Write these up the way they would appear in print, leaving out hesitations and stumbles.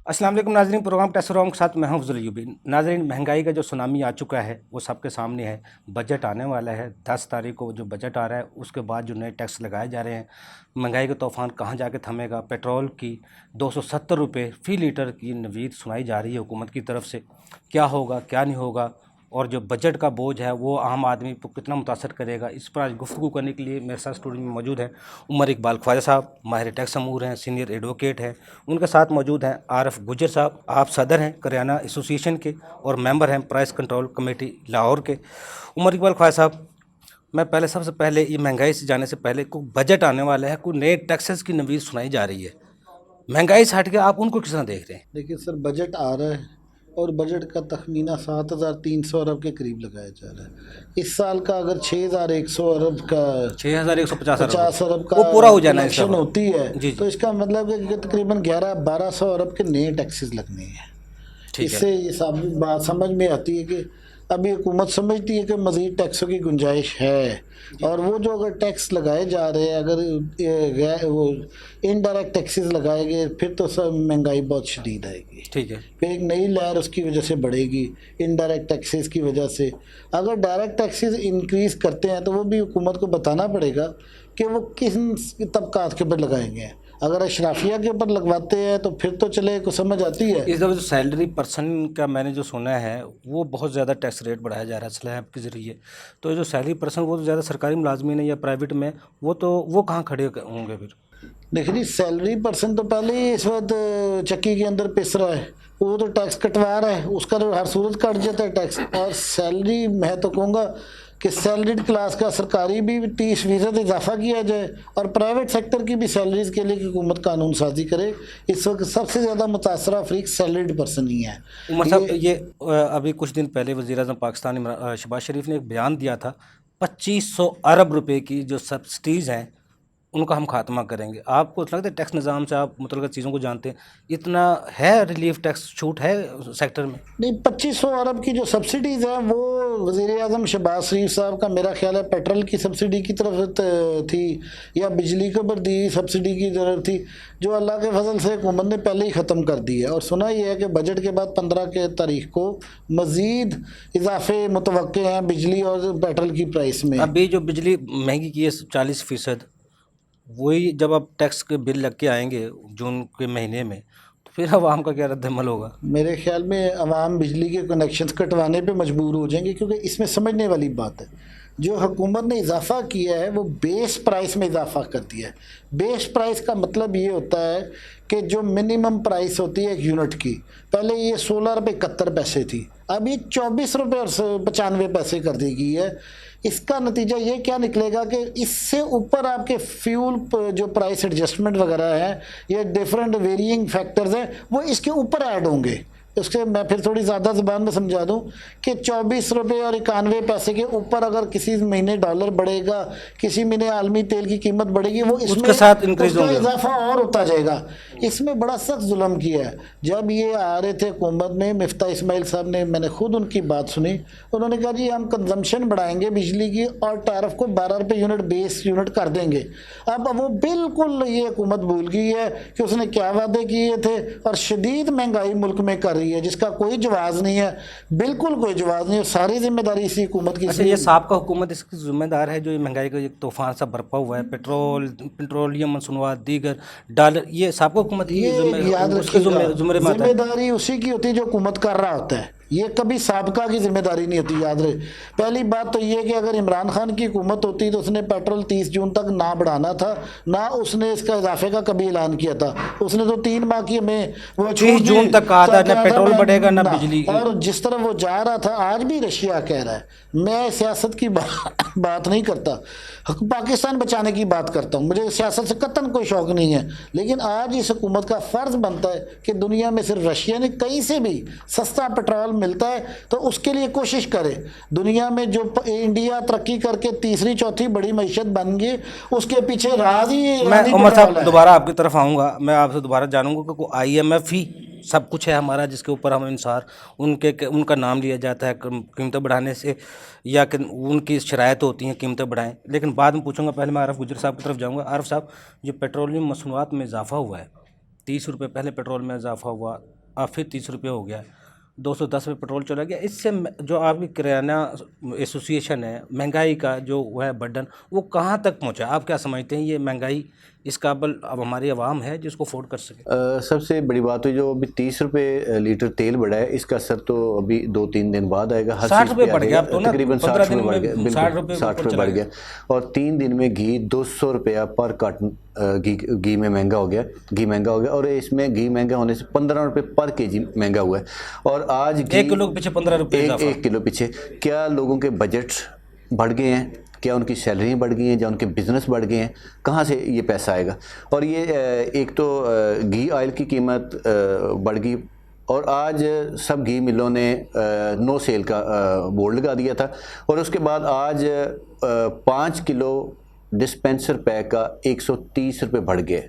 अस्सलाम वालेकुम नाज़रीन, प्रोग्राम कैसे रहो के साथ मैं हूं अफजल अयूबी। नाज़रीन, महंगाई का जो सुनामी आ चुका है वो सबके सामने है। बजट आने वाला है 10 तारीख को, जो बजट आ रहा है उसके बाद जो नए टैक्स लगाए जा रहे हैं, महंगाई का तूफ़ान कहां जाके थमेगा। पेट्रोल की 270 रुपये फ़ी लीटर की नवीद सुनाई जा रही है हुकूमत की तरफ से। क्या होगा क्या नहीं होगा, और जो बजट का बोझ है वो आम आदमी को कितना मुतासर करेगा, इस पर आज गुफ्तगू करने के लिए मेरे साथ स्टूडियो में मौजूद हैं उमर इकबाल ख्वाजा साहब, माहिर टैक्स अमूर हैं, सीनियर एडवोकेट हैं। उनके साथ मौजूद हैं आरिफ गुजर साहब, आप सदर हैं करियाना एसोसिएशन के और मेंबर हैं प्राइस कंट्रोल कमेटी लाहौर के। उमर इकबाल ख्वाजा साहब, मैं पहले सबसे पहले ये महंगाई से जाने से पहले कोई बजट आने वाला है, कोई नए टैक्सेस की नवीद सुनाई जा रही है, महंगाई से हट के आप उनको किस तरह देख रहे हैं? देखिए सर, बजट आ रहा है और बजट का तखमीना 7,300 अरब के करीब लगाया जा रहा है। इस साल का अगर 6,100 अरब का 6,150 अरब का वो पूरा हो जाना कलेक्शन होती है जी। तो इसका मतलब है कि तकरीबन 11-1200 अरब के नए टैक्सेस लगने हैं। इससे ये साबित बात समझ में आती है कि अभी हुकूमत समझती है कि मज़ीद टैक्सों की गुंजाइश है, और वो जो अगर टैक्स लगाए जा रहे हैं, अगर वो इनडायरेक्ट टैक्सेस लगाए गए, फिर तो सब महंगाई बहुत शदीद आएगी। ठीक है, फिर एक नई लहर उसकी वजह से बढ़ेगी इनडायरेक्ट टैक्सेस की वजह से। अगर डायरेक्ट टैक्सेस इंक्रीज़ करते हैं तो वो भी हुकूमत को बताना पड़ेगा कि वो किस तबकात के ऊपर लगाएंगे। अगर अशराफिया के ऊपर लगवाते हैं तो फिर तो चले को समझ आती है। इस दफ़ा जो सैलरी पर्सन का मैंने जो सुना है वो बहुत ज़्यादा टैक्स रेट बढ़ाया जा रहा है स्लैब के ज़रिए। तो जो सैलरी पर्सन वो तो ज़्यादा सरकारी मुलाजमीन है या प्राइवेट में, वो कहाँ खड़े होंगे फिर? देखिए जी, सैलरी पर्सन तो पहले ही इस वक्त चक्की के अंदर पिस रहा है, वो तो टैक्स कटवा रहा है, उसका तो हर सूरत कट जाता है टैक्स। और सैलरी मैं तो कहूँगा कि सैलरीड क्लास का सरकारी भी 30% इजाफा किया जाए और प्राइवेट सेक्टर की भी सैलरीज के लिए हुकूमत कानून साजी करे। इस वक्त सबसे ज़्यादा मुतासरा अफरीक सैलरीड पर्सन ही है। उमर साहब, ये अभी कुछ दिन पहले वज़ीर-ए-आज़म पाकिस्तान शहबाज शरीफ ने एक बयान दिया था, 2500 अरब रुपए की जो सब्सिडीज़ हैं उनका हम खात्मा करेंगे। आपको लगता है टैक्स निज़ाम से आप मुतल्लिक़ चीज़ों को जानते हैं, इतना है रिलीफ टैक्स छूट है सेक्टर में? नहीं, 2500 अरब की जो सब्सिडीज़ हैं वो वज़ीर-ए-आज़म शहबाज शरीफ साहब का मेरा ख्याल है पेट्रोल की सब्सिडी की तरफ थी या बिजली के ऊपर दी सब्सिडी की तरफ थी, जो अल्लाह के फजल से हुकूमत ने पहले ही ख़त्म कर दी है। और सुना ये है कि बजट के बाद 15 के तारीख को मज़ीद इजाफे मुतवक्के हैं बिजली और पेट्रोल की प्राइस में। अभी जो बिजली महंगी की है 40%, वही जब अब टैक्स के बिल लग के आएंगे जून के महीने में, तो फिर अवाम का क्या रद्दअमल होगा? मेरे ख्याल में अवाम बिजली के कनेक्शंस कटवाने पे मजबूर हो जाएंगे, क्योंकि इसमें समझने वाली बात है, जो हुकूमत ने इजाफा किया है वो बेस प्राइस में इजाफा कर दिया है। बेस प्राइस का मतलब ये होता है कि जो मिनिमम प्राइस होती है एक यूनिट की, पहले ये 16 रुपये 71 पैसे थी, अब ये 24 रुपये और 95 पैसे कर दी गई है। इसका नतीजा ये क्या निकलेगा कि इससे ऊपर आपके फ्यूल जो प्राइस एडजस्टमेंट वगैरह है या डिफरेंट वेरिइंग फैक्टर्स हैं वो इसके ऊपर ऐड होंगे। उसके मैं फिर थोड़ी ज़्यादा ज़बान में समझा दूं कि 24 रुपये और 91 पैसे के ऊपर अगर किसी महीने डॉलर बढ़ेगा, किसी महीने आलमी तेल की कीमत बढ़ेगी, वो इसमें उसके साथ इंक्रीज होगा, इजाफा और होता जाएगा। इसमें बड़ा सख्त जुल्म किया है। जब ये आ रहे थे हुकूमत में, मिफ्ता इस्माइल साहब ने, मैंने खुद उनकी बात सुनी, उन्होंने कहा जी हम कंजम्पशन बढ़ाएंगे बिजली की और टैरिफ को 12 रुपये यूनिट बेस यूनिट कर देंगे। अब वो बिल्कुल ये हुकूमत भूल गई है कि उसने क्या वादे किए थे, और शदीद महंगाई मुल्क में कर है जिसका कोई जवाब नहीं है, बिल्कुल कोई जवाब नहीं है। सारी जिम्मेदारी इसी हुकूमत की। अच्छा, ये साबका हुकूमत इसकी जिम्मेदार है जो ये महंगाई का एक तूफान सा बरपा हुआ है, पेट्रोलियम मसनूआत दीगर डॉलर, ये साबका हुकूमत की जिम्मेदारी उसी की होती है जो हुकूमत कर रहा होता है। ये कभी साबका की जिम्मेदारी नहीं होती, याद रहे। पहली बात तो ये कि अगर इमरान खान की हुकूमत होती तो उसने पेट्रोल 30 जून तक ना बढ़ाना था, ना उसने इसका इजाफे का कभी ऐलान किया था। उसने तो 3 माह की में वो 30 जून तक कहा था ना पेट्रोल बढ़ेगा ना बिजली, और जिस तरह वो जा रहा था, आज भी रशिया कह रहा है। मैं सियासत की बात नहीं करता, पाकिस्तान बचाने की बात करता हूँ, मुझे सियासत से कतन कोई शौक नहीं है, लेकिन आज इस हुकूमत का फ़र्ज़ बनता है कि दुनिया में सिर्फ रशिया ने कहीं से भी सस्ता पेट्रोल मिलता है तो उसके लिए कोशिश करें। दुनिया में जो इंडिया तरक्की करके तीसरी चौथी बड़ी मईशत बन गई, उसके पीछे राज ही मैं ईरानी उमर पेट्रोल साहब है। दोबारा आपकी तरफ आऊँगा, मैं आपसे दोबारा जानूंगा कि IMF ही सब कुछ है हमारा जिसके ऊपर हम इंसार उनका नाम लिया जाता है कीमतें बढ़ाने से, या कि उनकी शरायत होती हैं कीमतें बढ़ाएं। लेकिन बाद में पूछूंगा, पहले मैं आरफ गुजर साहब की तरफ जाऊंगा। आरफ साहब, जो पेट्रोलियम मसनूआत में इजाफा हुआ है, 30 रुपये पहले पेट्रोल में इजाफा हुआ, अब फिर 30 रुपये हो गया, 210 में पेट्रोल चला गया। इससे जो आपकी किराना एसोसिएशन है, महंगाई का जो है बर्डन वो कहाँ तक पहुँचा? आप क्या समझते हैं ये महंगाई इस काबिल अब हमारी आवाम है जिसको अफोर्ड कर सके? सबसे बड़ी बात है जो अभी 30 रुपये लीटर तेल बढ़ा है, इसका असर तो अभी 2-3 दिन बाद आएगा। 60 रुपये बढ़ गया अब तो ना, तकरीबन 15 60 दिन रुपये बढ़ में गया, बिल्कुल 60 रुपये 60 रुपये बढ़ गया। और 3 दिन में घी 200 रुपया पर कार्टन घी में महंगा हो गया, घी महंगा हो गया। और इसमें घी महंगा होने से 15 रुपये पर केजी महंगा हुआ है। और आज 1 किलो के पीछे 15 रुपये, 1 किलो पीछे। क्या लोगों के बजट बढ़ गए हैं? क्या उनकी सैलरी बढ़ गई हैं या उनके बिज़नेस बढ़ गए हैं? कहाँ से ये पैसा आएगा? और ये एक तो घी ऑयल की कीमत बढ़ गई, और आज सब घी मिलों ने नो सेल का बोर्ड लगा दिया था। और उसके बाद आज 5 किलो डिस्पेंसर पैक का 130 रुपये बढ़ गए।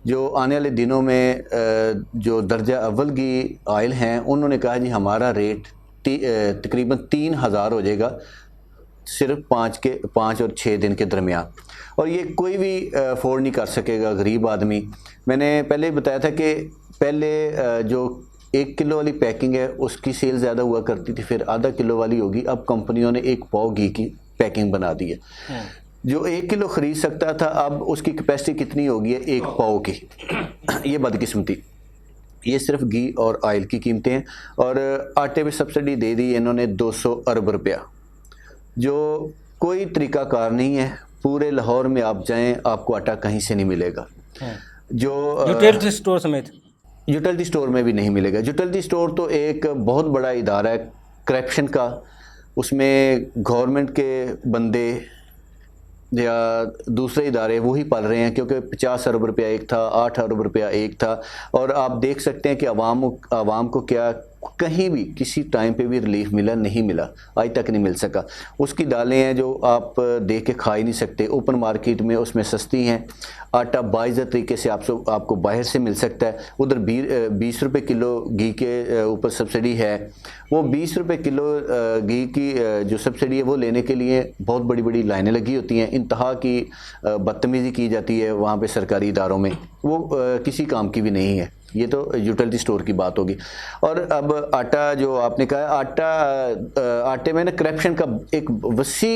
जो आने वाले दिनों में जो दर्जा अव्वल घी ऑयल हैं, उन्होंने कहा जी हमारा रेट तकरीबन 3000 हो जाएगा सिर्फ 5 और 6 दिन के दरमियान। और ये कोई भी अफोर्ड नहीं कर सकेगा, गरीब आदमी। मैंने पहले ही बताया था कि पहले जो 1 किलो वाली पैकिंग है उसकी सेल ज़्यादा हुआ करती थी, फिर आधा किलो वाली होगी। अब कंपनियों ने 1 पाव घी की पैकिंग बना दी है। जो 1 किलो ख़रीद सकता था, अब उसकी कैपेसिटी कितनी होगी है? 1 पाव की। ये बदकिस्मती। ये सिर्फ घी और ऑयल की कीमतें हैं। और आटे पे सब्सिडी दे दी इन्होंने 200 अरब रुपया, जो कोई तरीक़ाकार नहीं है। पूरे लाहौर में आप जाएं, आपको आटा कहीं से नहीं मिलेगा। जो यूटिलिटी स्टोर समेत यूटिलिटी स्टोर में भी नहीं मिलेगा। यूटिलिटी स्टोर तो एक बहुत बड़ा इदारा है करप्शन का, उसमें गवर्नमेंट के बंदे या दूसरे इदारे वही पाल रहे हैं, क्योंकि 50 अरब रुपया एक था, 8 अरब रुपया एक था। और आप देख सकते हैं कि आवाम को क्या कहीं भी किसी टाइम पे भी रिलीफ मिला? नहीं मिला, आज तक नहीं मिल सका। उसकी दालें हैं जो आप देख के खा ही नहीं सकते, ओपन मार्केट में उसमें सस्ती हैं। आटा बाइज़ तरीके से आपको बाहर से मिल सकता है। उधर 20 रुपये किलो घी के ऊपर सब्सिडी है। वो 20 रुपये किलो घी की जो सब्सिडी है वो लेने के लिए बहुत बड़ी बड़ी लाइनें लगी होती हैं। इंतहा की बदतमीज़ी की जाती है वहाँ पे सरकारी इदारों में, वो किसी काम की भी नहीं है। ये तो यूटिलिटी स्टोर की बात होगी। और अब आटा जो आपने कहा, आटे में ना करप्शन का एक वसी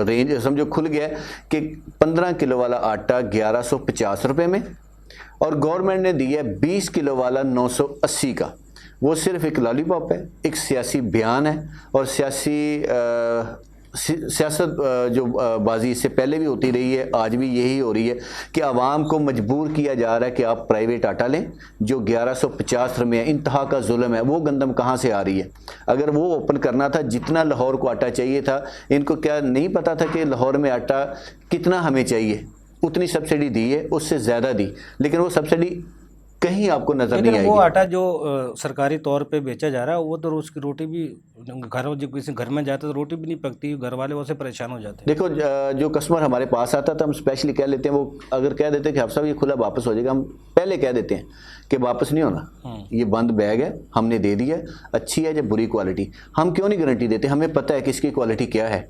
रेंज समझो खुल गया है कि 15 किलो वाला आटा 1150 रुपये में, और गवर्नमेंट ने दिया 20 किलो वाला 980 का। वो सिर्फ एक लॉलीपॉप है, एक सियासी बयान है। और सियासत जो बाजी इससे पहले भी होती रही है, आज भी यही हो रही है कि आवाम को मजबूर किया जा रहा है कि आप प्राइवेट आटा लें जो 1150 रुपये है। इंतहा का जुल्म है। वो गंदम कहाँ से आ रही है? अगर वो ओपन करना था, जितना लाहौर को आटा चाहिए था, इनको क्या नहीं पता था कि लाहौर में आटा कितना हमें चाहिए? उतनी सब्सिडी दी है, उससे ज़्यादा दी, लेकिन वो सब्सिडी कहीं आपको नजर नहीं आएगी। वो आटा जो सरकारी तौर पे बेचा जा रहा है, वो तो उसकी रोटी भी जब किसी घर में जाते तो रोटी भी नहीं पकती, घर वाले वो से परेशान हो जाते हैं। देखो, जो कस्टमर हमारे पास आता था, हम स्पेशली कह लेते हैं, वो अगर कह देते हैं कि साहब ये खुला वापस हो जाएगा, हम पहले कह देते हैं कि वापस नहीं होना, ये बंद बैग है, हमने दे दिया, अच्छी है या बुरी क्वालिटी। हम क्यों नहीं गारंटी देते? हमें पता है कि इसकी क्वालिटी क्या है।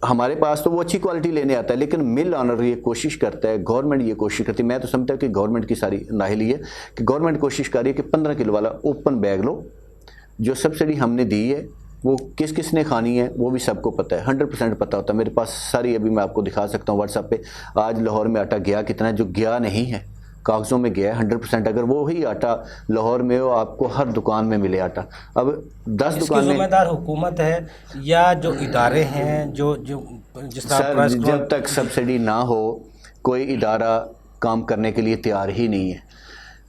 हमारे पास तो वो अच्छी क्वालिटी लेने आता है, लेकिन मिल ऑनर ये कोशिश करता है, गवर्नमेंट ये कोशिश करती है। मैं तो समझता हूँ कि गवर्नमेंट की सारी नाहिली है कि गवर्नमेंट कोशिश कर रही है कि 15 किलो वाला ओपन बैग लो। जो सब्सिडी हमने दी है वो किस किस ने खानी है वो भी सबको पता है, 100% पता होता है। मेरे पास सारी, अभी मैं आपको दिखा सकता हूँ व्हाट्सएप पे, आज लाहौर में आटा गया कितना है, जो गया नहीं है कागज़ों में गया है 100%। अगर वो ही आटा लाहौर में हो, आपको हर दुकान में मिले आटा। अब 10 दुकान में जिम्मेदार हुकूमत है या जो इदारे हैं जो जिस तरह जब तक सब्सिडी ना हो कोई इदारा काम करने के लिए तैयार ही नहीं है।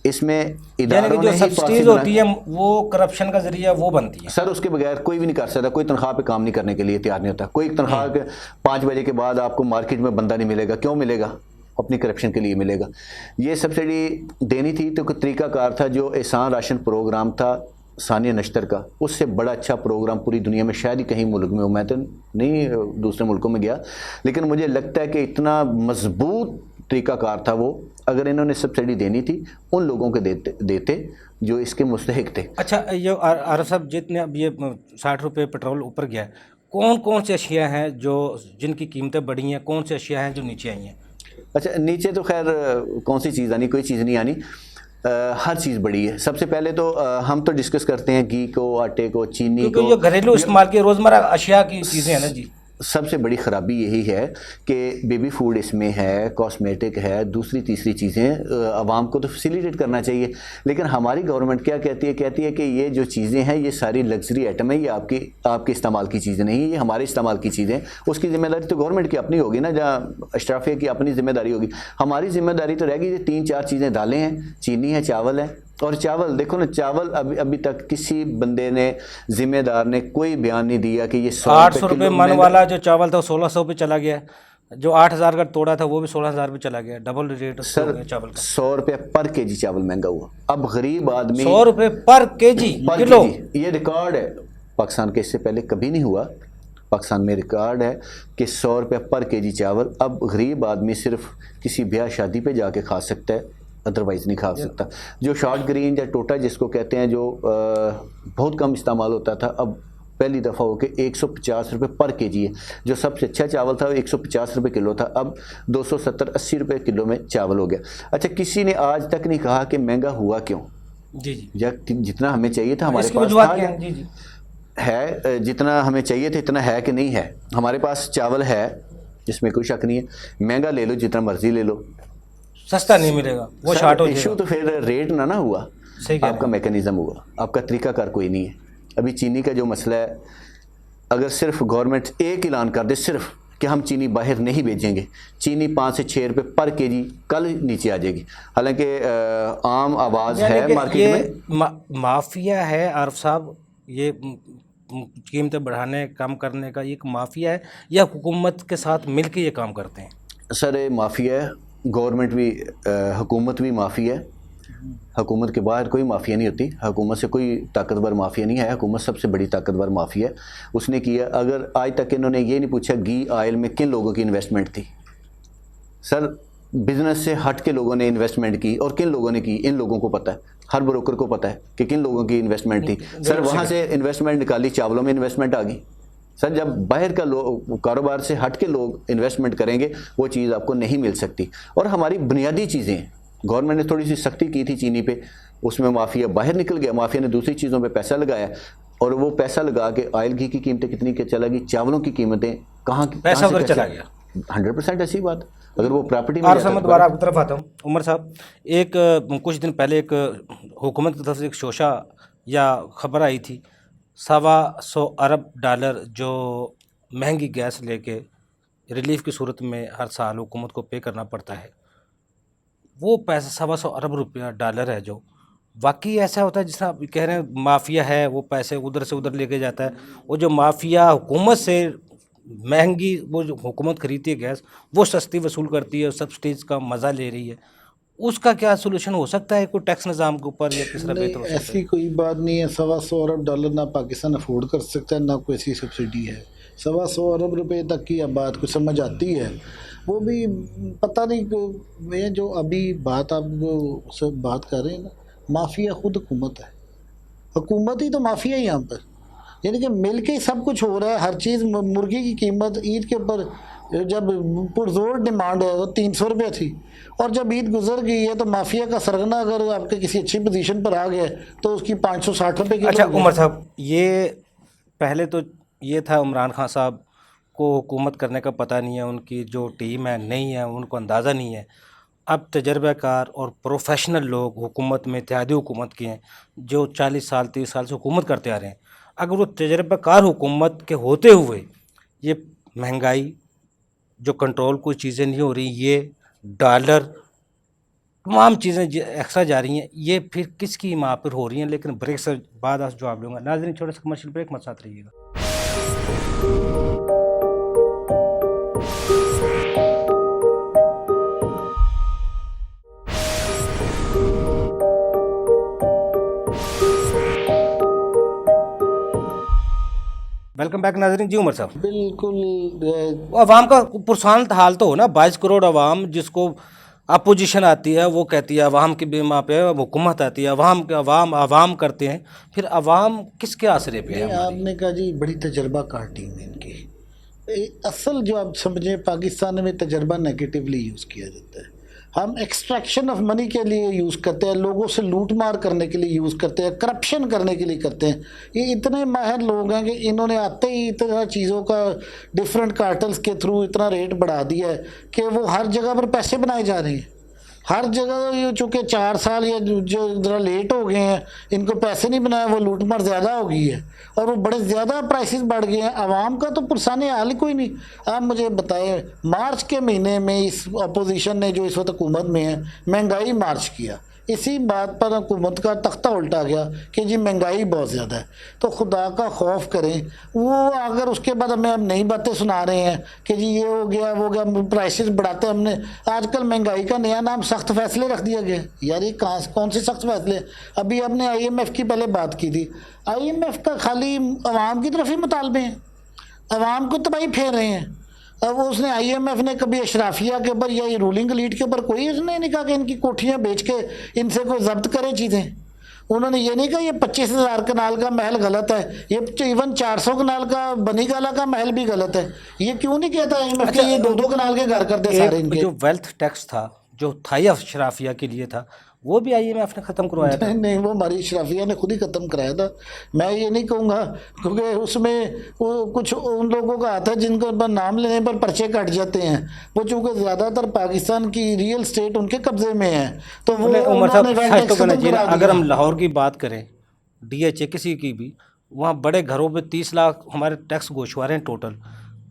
इसमें इदारों ने जो सब्सिडीज होती है वो करप्शन का जरिया वो बनती है। सर, उसके बगैर कोई भी नहीं कर सकता। कोई तनख्वाह पे काम नहीं करने के लिए तैयार नहीं होता। कोई तनख्वाह के 5 बजे के बाद आपको मार्केट में बंदा नहीं मिलेगा। क्यों मिलेगा? अपनी करप्शन के लिए मिलेगा। ये सब्सिडी देनी थी तो कोई तरीकाकार था, जो एहसान राशन प्रोग्राम था सानिया नश्तर का, उससे बड़ा अच्छा प्रोग्राम पूरी दुनिया में शायद ही कहीं मुल्क में हो। मैं तो नहीं दूसरे मुल्कों में गया, लेकिन मुझे लगता है कि इतना मजबूत तरीकाकार था वो। अगर इन्होंने सब्सिडी देनी थी उन लोगों को देते जो इसके मुस्तहिक थे। अच्छा, ये आरफ साहब, जितने अब ये 60 रुपये पेट्रोल ऊपर गया है, कौन कौन सी अशिया हैं जो जिनकी कीमतें बढ़ी हैं, कौन सी अशिया हैं जो नीचे आई हैं? अच्छा, नीचे तो खैर कौन सी चीज़ आनी, कोई चीज़ नहीं आनी। हर चीज़ बड़ी है। सबसे पहले तो हम तो डिस्कस करते हैं घी को, आटे को, चीनी को, क्योंकि ये घरेलू इस्तेमाल की रोज़मर्रा अशिया की चीज़ें हैं ना जी। सबसे बड़ी ख़राबी यही है कि बेबी फूड इसमें है, कॉस्मेटिक है, दूसरी तीसरी चीज़ें आवाम को तो फैसिलिटेट करना चाहिए। लेकिन हमारी गवर्नमेंट क्या कहती है? कहती है कि ये जो चीज़ें हैं ये सारी लग्जरी आइटम है, ये आपके इस्तेमाल की चीज़ें नहीं, ये हमारे इस्तेमाल की चीज़ें। उसकी ज़िम्मेदारी तो गवर्नमेंट की अपनी होगी ना, जहाँ अशराफिया की अपनी ज़िम्मेदारी होगी। हमारी ज़िम्मेदारी तो रहेगी ये 3-4 चीज़ें, दालें हैं, चीनी है, चावल है। और चावल देखो ना, चावल अभी तक किसी बंदे ने, जिम्मेदार ने कोई बयान नहीं दिया कि ये 800 रुपये मन वाला जो चावल था 1600 पे चला गया, जो 8000 का तोड़ा था वो भी 16000 पे चला गया, डबल रेट हो गया चावल का। 100 रुपये पर केजी चावल महंगा हुआ। अब गरीब आदमी 100 रुपये पर केजी किलो, ये रिकॉर्ड है पाकिस्तान के, इससे पहले कभी नहीं हुआ। पाकिस्तान में रिकॉर्ड है कि 100 रुपये पर केजी चावल। अब गरीब आदमी सिर्फ किसी ब्याह शादी पे जाके खा सकता है, अदरवाइज़ नहीं खा सकता। जो शॉर्ट ग्रीन या टोटा जिसको कहते हैं, जो बहुत कम इस्तेमाल होता था, अब पहली दफ़ा हो के 150 रुपये पर केजी है। जो सबसे अच्छा चावल था वो 150 रुपये किलो था, अब 270-80 रुपये किलो में चावल हो गया। अच्छा, किसी ने आज तक नहीं कहा कि महंगा हुआ क्यों? जी जी, या जितना हमें चाहिए था हमारे इसकी पास वजूहत था क्या है? जी जी, है, जितना हमें चाहिए था इतना है कि नहीं है? हमारे पास चावल है, जिसमें कोई शक नहीं है। महंगा ले लो, जितना मर्जी ले लो, सस्ता नहीं मिलेगा, वो शार्ट हो इशू जाएगा। तो फिर रेट ना हुआ, सही कह रहे आपका मैकेनिज्म हुआ, आपका तरीकाकार कोई नहीं है। अभी चीनी का जो मसला है, अगर सिर्फ गवर्नमेंट एक ऐलान कर दे सिर्फ कि हम चीनी बाहर नहीं भेजेंगे, चीनी 5 से 6 रुपये पर केजी कल नीचे आ जाएगी। हालांकि आम आवाज़ है मार्केट में। माफिया है आरफ साहब, ये कीमतें बढ़ाने कम करने का एक माफिया है, या हुकूमत के साथ मिलकर ये काम करते हैं? सर, ये माफिया है, गवर्नमेंट भी, हुकूमत भी माफिया है। हुकूमत के बाहर कोई माफिया नहीं होती, हुकूमत से कोई ताकतवर माफिया नहीं है। हुकूमत सबसे बड़ी ताकतवर माफिया है। उसने किया, अगर आज तक इन्होंने ये नहीं पूछा घी ऑयल में किन लोगों की इन्वेस्टमेंट थी। सर, बिजनेस से हट के लोगों ने इन्वेस्टमेंट की, और किन लोगों ने की, इन लोगों को पता है, हर ब्रोकर को पता है कि किन लोगों की इन्वेस्टमेंट थी। सर, वहाँ से इन्वेस्टमेंट निकाली, चावलों में इन्वेस्टमेंट आ गई। सर, जब बाहर का लोग, कारोबार से हट के लोग इन्वेस्टमेंट करेंगे, वो चीज़ आपको नहीं मिल सकती। और हमारी बुनियादी चीज़ें, गवर्नमेंट ने थोड़ी सी सख्ती की थी चीनी पे, उसमें माफिया बाहर निकल गया, माफिया ने दूसरी चीज़ों पे पैसा लगाया, और वो पैसा लगा के ऑयल घी की कीमतें कितनी के चला गई, चावलों की कीमतें कहाँ पैसा उधर चला गया। 100% ऐसी बात। अगर वो प्रॉपर्टी में और समझ दोबारा आपकी तरफ आता हूँ उमर साहब, एक कुछ दिन पहले एक हुकूमत की तरफ से एक शोशा या खबर आई थी, $125 अरब जो महंगी गैस लेके रिलीफ की सूरत में हर साल हुकूमत को पे करना पड़ता है, वो पैसा $125 अरब है। जो वाकई ऐसा होता है जिस तरह आप कह रहे हैं माफिया है, वो पैसे उधर से उधर लेके जाता है, वो जो माफिया हुकूमत से महंगी, वो जो हुकूमत खरीदती है गैस, वो सस्ती वसूल करती है और सब्सिडीज का मज़ा ले रही है, उसका क्या सोल्यूशन हो सकता है? कोई टैक्स निज़ाम के ऊपर या किस तरह बेहतर हो सकता है? ऐसी कोई बात नहीं है। $125 अरब ना पाकिस्तान अफोर्ड कर सकता है, ना कोई ऐसी सब्सिडी है। $125 अरब रुपए तक की अब बात को समझ आती है, वो भी पता नहीं। ये जो अभी बात आप जो सब बात कर रहे हैं ना, माफिया खुद हुकूमत है, हुकूमत ही तो माफिया है यहाँ पर। यानी कि मिल के ही सब कुछ हो रहा है, हर चीज़। मुर्गी की कीमत ईद के ऊपर जब पुरजोर डिमांड है वो 300 रुपये थी, और जब ईद गुजर गई है तो माफिया का सरगना अगर आपके किसी अच्छी पोजीशन पर आ गया तो उसकी 560 रुपये की। अच्छा उमर साहब, ये पहले तो ये था इमरान खान साहब को हुकूमत करने का पता नहीं है, उनकी जो टीम है नहीं है, उनको अंदाज़ा नहीं है। अब तजर्बाकार और प्रोफेशनल लोग हुकूमत में, इत्तेहादी हुकूमत के हैं, जो 40 साल 30 साल से हुकूमत करते आ रहे हैं, अगर वो तजर्बाकार हुकूमत के होते हुए ये महंगाई जो कंट्रोल कोई चीज़ें नहीं हो रही, ये डॉलर तमाम चीज़ें एक्स्ट्रा जा रही हैं, ये फिर किसकी माँ पर हो रही हैं? लेकिन ब्रेक से बाद आज जवाब लूँगा। नाज़रीन, छोटा सा कमर्शियल ब्रेक, मत साथ रहिएगा। वेलकम बैक नाजरीन। जी उमर साहब, बिल्कुल अवाम का पुरसान हाल तो हो ना, 22 करोड़ अवाम जिसको अपोजिशन आती है वो कहती है अवाम की बीमा पे हुकूमत आती है, अवाम करते हैं, फिर अवाम किसके आसरे पे है ये हमारी? आपने कहा जी बड़ी तजर्बाकार टीम है इनकी। असल जो आप समझें, पाकिस्तान में तजर्बा नेगेटिवली यूज़ किया जाता है। हम एक्सट्रैक्शन ऑफ मनी के लिए यूज़ करते हैं, लोगों से लूट मार करने के लिए यूज़ करते हैं, करप्शन करने के लिए करते हैं। ये इतने माहिर लोग हैं कि इन्होंने आते ही इतना चीज़ों का डिफरेंट कार्टल्स के थ्रू इतना रेट बढ़ा दिया है कि वो हर जगह पर पैसे बनाए जा रहे हैं। हर जगह ये चूँकि 4 साल या जो ज़रा लेट हो गए हैं, इनको पैसे नहीं बनाए, वो लूटमार ज़्यादा हो गई है और वो बड़े ज़्यादा प्राइसेस बढ़ गए हैं। आवाम का तो पुरसाने हाल ही कोई नहीं। आप मुझे बताएं, मार्च के महीने में इस अपोजिशन ने जो इस वक्त हुकूमत में है महंगाई मार्च किया, इसी बात पर हुकूमत का तख्ता उल्टा गया कि जी महंगाई बहुत ज़्यादा है। तो खुदा का खौफ करें, वो अगर उसके बाद हमें अब नई बातें सुना रहे हैं कि जी ये हो गया वो हो गया, प्राइसेस बढ़ाते हमने। आजकल महंगाई का नया नाम सख्त फैसले रख दिया गया। यार ये कौन से सख्त फैसले? अभी आपने IMF की पहले बात की थी। IMF का खाली अवाम की तरफ ही मुतालबे हैं, अवाम को तबाही फेर रहे हैं। अब उसने IMF ने कभी अशराफिया के ऊपर या ये रूलिंग एलीट के ऊपर कोई उसने नहीं कहा कि इनकी कोठियाँ बेच के इनसे कोई जब्त करे चीज़ें। उन्होंने ये नहीं कहा ये 25,000 कनाल का महल गलत है, ये इवन 400 कनाल का बनीगाला का महल भी गलत है। ये क्यों नहीं कहता IMF कि ये 2-2 कनाल के घर कर दे सारे इनके? जो वेल्थ टैक्स था जो थाई अशराफिया के लिए था, वो भी IMF ने ख़त्म करवाया था। नहीं, वो हमारी अशराफिया ने खुद ही ख़त्म कराया था। मैं ये नहीं कहूँगा, क्योंकि उसमें वो कुछ उन लोगों का आता है जिनको नाम लेने पर पर्चे कट जाते हैं। वो चूँकि ज़्यादातर पाकिस्तान की रियल स्टेट उन्के कब्जे में है, तो वो उमर साहब उन्होंने सच तो टैक्स कहना खत्म चाहिए ना, करा अगर दिया। हम लाहौर की बात करें, DHA किसी की भी, वहाँ बड़े घरों पे 30 लाख हमारे टैक्स गोशवारे हैं टोटल।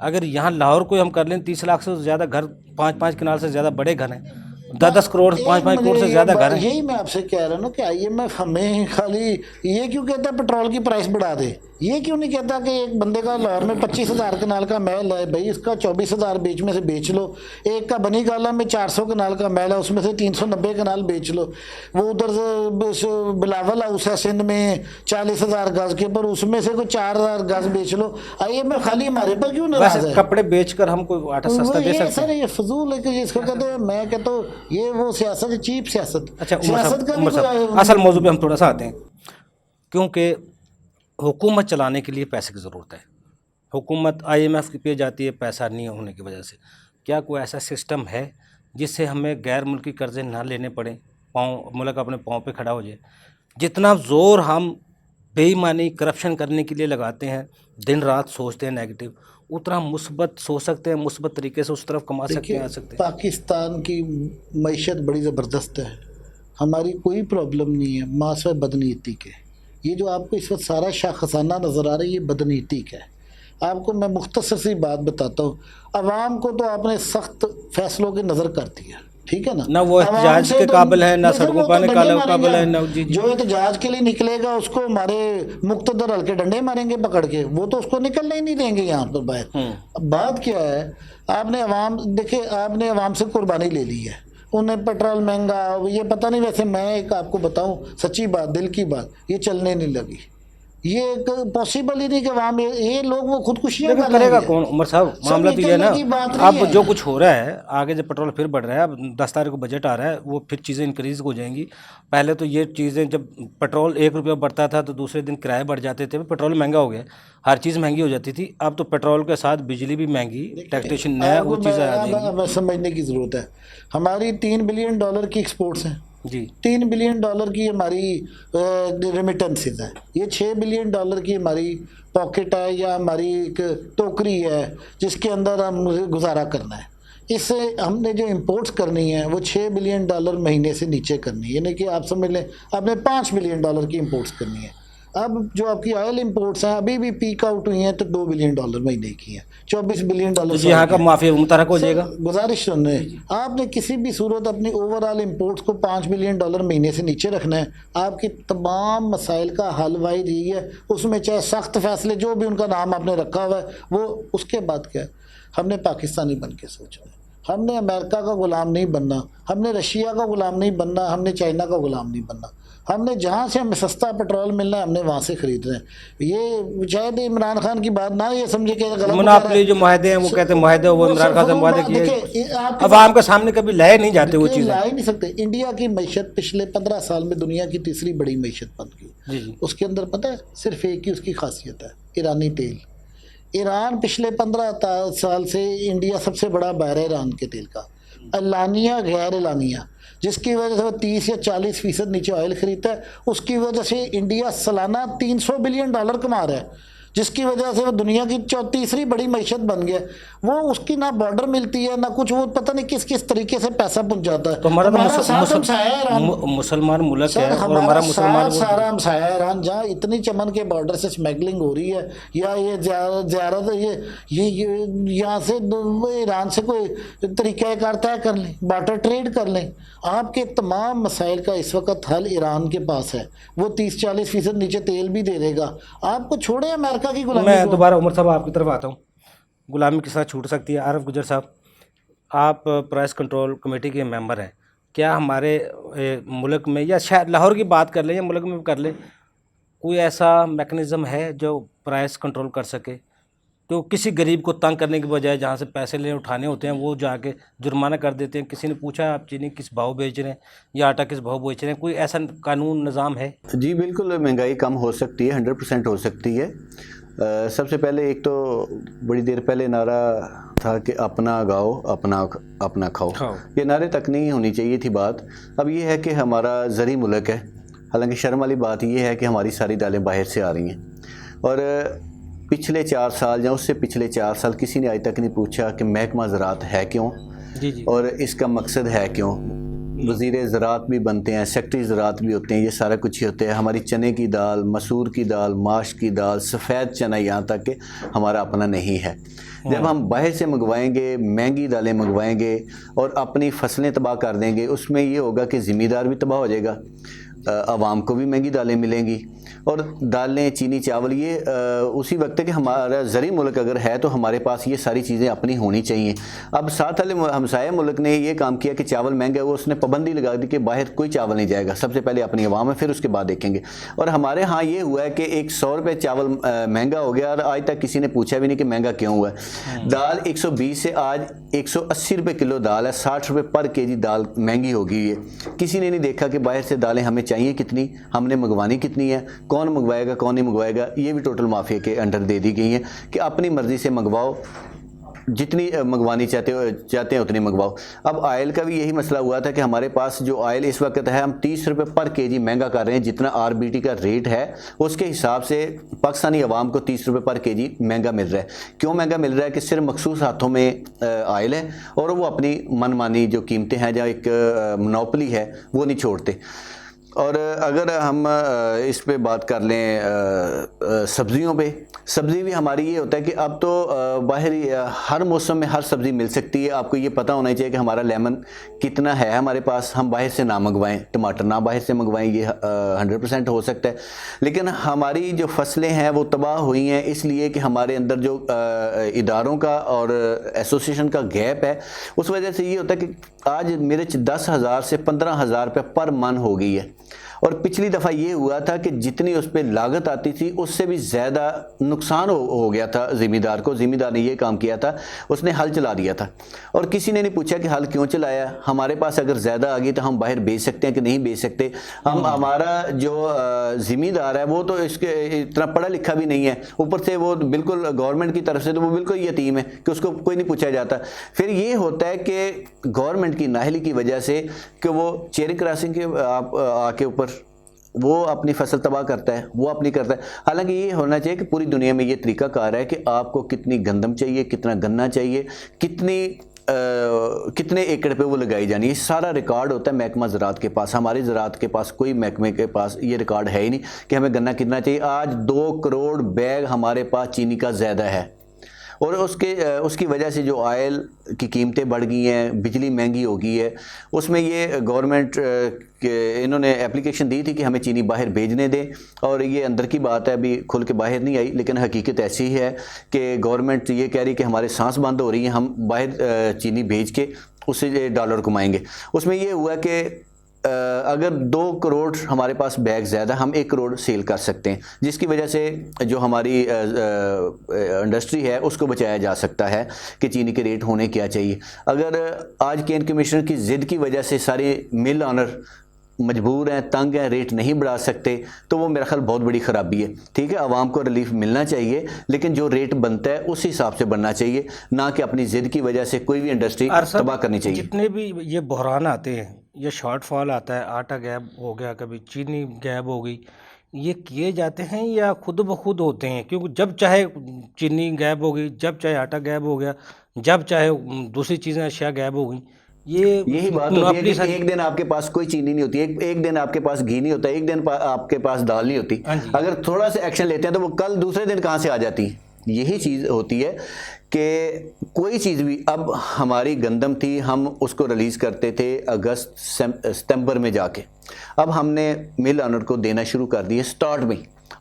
अगर यहाँ लाहौर को हम कर लें 30 लाख से ज़्यादा घर, 5-5 कनाल से ज़्यादा बड़े घर हैं, 10-10 करोड़, 5-5 करोड़ से ज़्यादा घर हैं। यही मैं आपसे कह रहा हूँ ना कि IMF हमें खाली ये क्यों कहता है पेट्रोल की प्राइस बढ़ा दे। ये क्यों नहीं कहता कि एक बंदे का लाहौर में 25,000 कनाल का महल है, भाई इसका 24,000 बीच में से बेच लो। एक का बनीगाला में 400 कनाल का महल है, उसमें से 390 कनाल बेच लो। वो उधर से बिलावल हाउस है सिंध में 40,000 गज के ऊपर, उसमें से कोई 4,000 गज बेच लो। IMF खाली हमारे पर क्यों नाराज है? कपड़े बेचकर हम कोई आटा सस्ता दे सकते सर ये फजूल है कि इसको कहते हैं। मैं कहता हूँ ये वो सियासत है, चीप सियासत। अच्छा सियासत का भी कोई असल मौजू पे हम थोड़ा सा आते हैं, क्योंकि हुकूमत चलाने के लिए पैसे की ज़रूरत है। हुकूमत IMF की पे जाती है पैसा नहीं होने की वजह से। क्या कोई ऐसा सिस्टम है जिससे हमें गैर मुल्की कर्जे ना लेने पड़े, मुल्क अपने पाँव पे खड़ा हो जाए? जितना ज़ोर हम बेईमानी करप्शन करने के लिए लगाते हैं, दिन रात सोचते हैं नेगेटिव, उतना मुस्बत सोच सकते हैं, मुस्बत तरीके से उस तरफ कमा सकते हैं, आ सकते हैं। पाकिस्तान की मईशत बड़ी ज़बरदस्त है, हमारी कोई प्रॉब्लम नहीं है मासवे बदनीति के। ये जो आपको इस वक्त सारा शाखसाना नज़र आ रहा है ये बदनीति का है। आपको मैं मुख्तसर सी बात बताता हूँ, अवाम को तो आपने सख्त फैसलों की नज़र कर दिया, ठीक है ना? ना वो एहतजाज के काबिल है, ना सड़कों पर निकाले काबिल है, ना जी। जो एहतजाज के लिए निकलेगा उसको हमारे मुक्तदर हल्के डंडे मारेंगे पकड़ के, वो तो उसको निकलने ही नहीं देंगे यहाँ पर बाहर। अब बात क्या है, आपने आपने अवाम से कुर्बानी ले ली है, उन्हें पेट्रोल महंगा, ये पता नहीं। वैसे मैं एक आपको बताऊं सच्ची बात, दिल की बात, ये चलने नहीं लगी। ये पॉसिबल ही नहीं कि वहाँ में ये लोग वो खुदकुशियाँ करेगा कौन उमर साहब? मामला तो ये है ना, अब जो कुछ हो रहा है आगे, जब पेट्रोल फिर बढ़ रहा है, अब 10 तारीख को बजट आ रहा है, वो फिर चीज़ें इंक्रीज़ हो जाएंगी। पहले तो ये चीज़ें, जब पेट्रोल 1 रुपया बढ़ता था तो दूसरे दिन किराए बढ़ जाते थे, पेट्रोल महंगा हो गया, हर चीज़ महंगी हो जाती थी। अब तो पेट्रोल के साथ बिजली भी महंगी, टैक्सेशन नया, वो चीज़ें आ जाएंगी। समझने की ज़रूरत है। हमारी $3 बिलियन की एक्सपोर्ट्स हैं जी, $3 बिलियन की हमारी रेमिटेंसेज है, ये $6 बिलियन की हमारी पॉकेट है या हमारी एक टोकरी है जिसके अंदर हम गुजारा करना है। इससे हमने जो इंपोर्ट्स करनी है वो $6 बिलियन महीने से नीचे करनी है, यानी कि आप समझ लें आपने $5 बिलियन की इंपोर्ट्स करनी है। अब जो आपकी ऑयल इंपोर्ट्स हैं अभी भी पीक आउट हुई हैं तो $2 बिलियन महीने की हैं, $24 बिलियन जी। यहाँ का माफिया मुतहरक हो जाएगा। गुजारिश सुनने, आपने किसी भी सूरत अपनी ओवरऑल इंपोर्ट्स को $5 बिलियन महीने से नीचे रखना है। आपकी तमाम मसाइल का हल वाहिद यही है, उसमें चाहे सख्त फैसले जो भी उनका नाम आपने रखा हुआ है वो, उसके बाद क्या है, हमने पाकिस्तानी बन के सोचना है। हमने अमेरिका का गुलाम नहीं बनना, हमने रशिया का गुलाम नहीं बनना, हमने चाइना का गुलाम नहीं बनना। हमने जहाँ से हमें सस्ता पेट्रोल मिलना है हमने वहाँ से खरीदना है। ये शायद इमरान खान की बात ना ये समझे कि गलत मोनोपोली जो माहदे हैं वो कहते हैं माहदे, वो इमरान खान से माहदे किए, अवाम के सामने कभी लाए नहीं जाते वो चीज़ें। ला ही नहीं सकते। इंडिया की मीशत पिछले 15 साल में दुनिया की तीसरी बड़ी मीशत बन गई। जी जी। उसके अंदर पता है सिर्फ एक ही उसकी खासियत है, ईरानी तेल। ईरान पिछले 15 साल से इंडिया सबसे बड़ा बायर है ईरान के तेल का, अलानिया गैर एलानिया, जिसकी वजह से वो 30 या 40% नीचे ऑयल खरीदता है। उसकी वजह से इंडिया सालाना $300 बिलियन कमा रहा है, जिसकी वजह से वो दुनिया की तीसरी बड़ी मीशत बन गया। वो उसकी ना बॉर्डर मिलती है ना कुछ, वो पता नहीं किस किस तरीके से पैसा पहुंच जाता है। तो हमारा मुसलमान मुल्क है और हमारा मुसलमान सारा हमसाया ईरान, जहाँ इतनी चमन के बॉर्डर से स्मगलिंग हो रही है, या ये ज़्यादा ये यहाँ से ईरान से कोई तरीक़ाकार तय कर लें, बार्टर ट्रेड कर लें। आपके तमाम मसाइल का इस वक्त हल ईरान के पास है। वो 30-40% नीचे तेल भी दे देगा आपको, छोड़े अमेरिका की गुलामी। मैं दोबारा उमर साहब आपकी तरफ आता हूँ। गुलामी किस तरह छूट सकती है? आरिफ गुजर साहब, आप प्राइस कंट्रोल कमेटी के मेंबर हैं, क्या हमारे मुल्क में, या शायद लाहौर की बात कर लें या मुल्क में कर लें, कोई ऐसा मैकेनिज़्म है जो प्राइस कंट्रोल कर सके, तो किसी गरीब को तंग करने के बजाय जहाँ से पैसे ले उठाने होते हैं वो जाके जुर्माना कर देते हैं? किसी ने पूछा आप चीनी किस भाव बेच रहे हैं या आटा किस भाव बेच रहे हैं? कोई ऐसा कानून निज़ाम है? जी बिल्कुल, महंगाई कम हो सकती है, 100% हो सकती है। सबसे पहले एक तो बड़ी देर पहले नारा था कि अपना गाओ अपना खाओ। ये नारे तक नहीं होनी चाहिए थी बात। अब ये है कि हमारा ज़री मुल्क है, हालांकि शर्म वाली बात ये है कि हमारी सारी दालें बाहर से आ रही हैं, और पिछले 4 साल या उससे पिछले 4 साल किसी ने आज तक नहीं पूछा कि महकमा ज़राअत है क्यों, जी। और इसका मकसद है क्यों। वज़ीर ज़राअत भी बनते हैं, सेक्रेटरी ज़राअत भी होते हैं, ये सारा कुछ ही होता है। हमारी चने की दाल, मसूर की दाल, माश की दाल, सफ़ेद चना, यहाँ तक कि हमारा अपना नहीं है। जब हम बाहर से मंगवाएंगे, महंगी दालें मंगवाएंगे और अपनी फसलें तबाह कर देंगे, उसमें ये होगा कि ज़िम्मेदार भी तबाह हो जाएगा, आवाम को भी महंगी दालें मिलेंगी। और दालें, चीनी, चावल, ये उसी वक्त है कि हमारा ज़री मुल्क अगर है तो हमारे पास ये सारी चीज़ें अपनी होनी चाहिए। अब साथ वाले हमसाया मुल्क ने ये काम किया कि चावल महंगा है, वो उसने पाबंदी लगा दी कि बाहर कोई चावल नहीं जाएगा, सबसे पहले अपनी आवाम है, फिर उसके बाद देखेंगे। और हमारे यहाँ ये हुआ है कि 100 रुपये चावल महंगा हो गया, और आज तक किसी ने पूछा भी नहीं कि महंगा क्यों हुआ है। दाल 120 से आज 180 रुपये किलो दाल है, 60 रुपये पर केजी दाल महंगी हो गई है। किसी ने नहीं देखा कि बाहर से दालें हमें चाहिए कितनी, हमने मंगवानी कितनी है, कौन मंगवाएगा कौन नहीं मंगवाएगा। ये भी टोटल माफिया के अंडर दे दी गई है कि अपनी मर्जी से मंगवाओ, जितनी मंगवानी चाहते हैं उतनी मंगवाओ। अब ऑयल का भी यही मसला हुआ था कि हमारे पास जो ऑयल इस वक्त है, हम 30 रुपये पर केजी महंगा कर रहे हैं, जितना RBT का रेट है उसके हिसाब से पाकिस्तानी अवाम को 30 रुपये पर केजी महंगा मिल रहा है। क्यों महंगा मिल रहा है? कि सिर्फ मखसूस हाथों में ऑयल है और वो अपनी मनमानी जो कीमतें हैं, जहाँ एक मोनोपोली है, वो नहीं छोड़ते। और अगर हम इस पे बात कर लें सब्ज़ियों पे, सब्ज़ी भी हमारी ये होता है कि अब तो बाहरी हर मौसम में हर सब्ज़ी मिल सकती है। आपको ये पता होना चाहिए कि हमारा लेमन कितना है हमारे पास, हम बाहर से ना मंगवाएं, टमाटर ना बाहर से मंगवाएं, ये 100% हो सकता है। लेकिन हमारी जो फसलें हैं वो तबाह हुई हैं इसलिए कि हमारे अंदर जो इदारों का और एसोसिएशन का गैप है, उस वजह से ये होता है कि आज मेरे 10,000 से 15,000 रुपये पर मन हो गई है। और पिछली दफ़ा ये हुआ था कि जितनी उस पर लागत आती थी उससे भी ज़्यादा नुकसान हो गया था ज़िम्मेदार को। ज़िम्मेदार ने ये काम किया था, उसने हल चला दिया था और किसी ने नहीं पूछा कि हल क्यों चलाया। हमारे पास अगर ज़्यादा आ गई तो हम बाहर बेच सकते हैं कि नहीं बेच सकते। हमारा जो ज़िम्मेदार है वो तो इसके इतना पढ़ा लिखा भी नहीं है, ऊपर से वो बिल्कुल गवर्नमेंट की तरफ से तो वो बिल्कुल यतीम है कि उसको कोई नहीं पूछा जाता। फिर ये होता है कि गवर्नमेंट की नाहली की वजह से कि वो चेरी क्रॉसिंग के आके ऊपर वो अपनी फसल तबाह करता है, वो अपनी करता है। हालांकि ये होना चाहिए कि पूरी दुनिया में ये तरीकाकार है कि आपको कितनी गंदम चाहिए, कितना गन्ना चाहिए, कितने एकड़ पे वो लगाई जानी है, सारा रिकॉर्ड होता है महकमा ज़राअत के पास। हमारे ज़राअत के पास, कोई महकमे के पास ये रिकॉर्ड है ही नहीं कि हमें गन्ना कितना चाहिए। आज 2 करोड़ बैग हमारे पास चीनी का ज़्यादा है और उसकी वजह से जो ऑयल की कीमतें बढ़ गई हैं, बिजली महंगी हो गई है, उसमें ये गवर्नमेंट इन्होंने एप्लीकेशन दी थी कि हमें चीनी बाहर भेजने दें, और ये अंदर की बात है, अभी खुल के बाहर नहीं आई, लेकिन हकीकत ऐसी है कि गवर्नमेंट ये कह रही कि हमारे सांस बंद हो रही है, हम बाहर चीनी भेज के उससे डॉलर कमाएंगे। उसमें ये हुआ कि अगर 2 करोड़ हमारे पास बैग ज़्यादा, हम 1 करोड़ सेल कर सकते हैं, जिसकी वजह से जो हमारी इंडस्ट्री है उसको बचाया जा सकता है कि चीनी के रेट होने क्या चाहिए। अगर आज केन कमिश्नर की ज़िद की वजह से सारे मिल ऑनर मजबूर हैं, तंग हैं, रेट नहीं बढ़ा सकते, तो वो मेरा ख्याल बहुत बड़ी ख़राबी है। ठीक है, आवाम को रिलीफ मिलना चाहिए, लेकिन जो रेट बनता है उस हिसाब से बनना चाहिए, ना कि अपनी ज़िद की वजह से कोई भी इंडस्ट्री तबाह करनी चाहिए। जितने भी ये बहरान आते हैं, ये शॉर्टफॉल आता है, आटा गैप हो गया, कभी चीनी गैप हो गई, ये किए जाते हैं या खुद ब खुद होते हैं? क्योंकि जब चाहे चीनी गैप हो गई, जब चाहे आटा गैप हो गया, जब चाहे दूसरी चीज़ें अशिया गैप हो गई, यही बात होती है कि एक दिन आपके पास कोई चीनी नहीं होती, एक दिन आपके पास घी नहीं होता, एक दिन आपके पास दाल नहीं होती। अगर थोड़ा सा एक्शन लेते हैं तो वो कल दूसरे दिन कहाँ से आ जाती है। यही चीज़ होती है कि कोई चीज़ भी, अब हमारी गंदम थी, हम उसको रिलीज़ करते थे अगस्त सितंबर में जाके, अब हमने मिल ऑनर को देना शुरू कर दिया स्टार्ट में।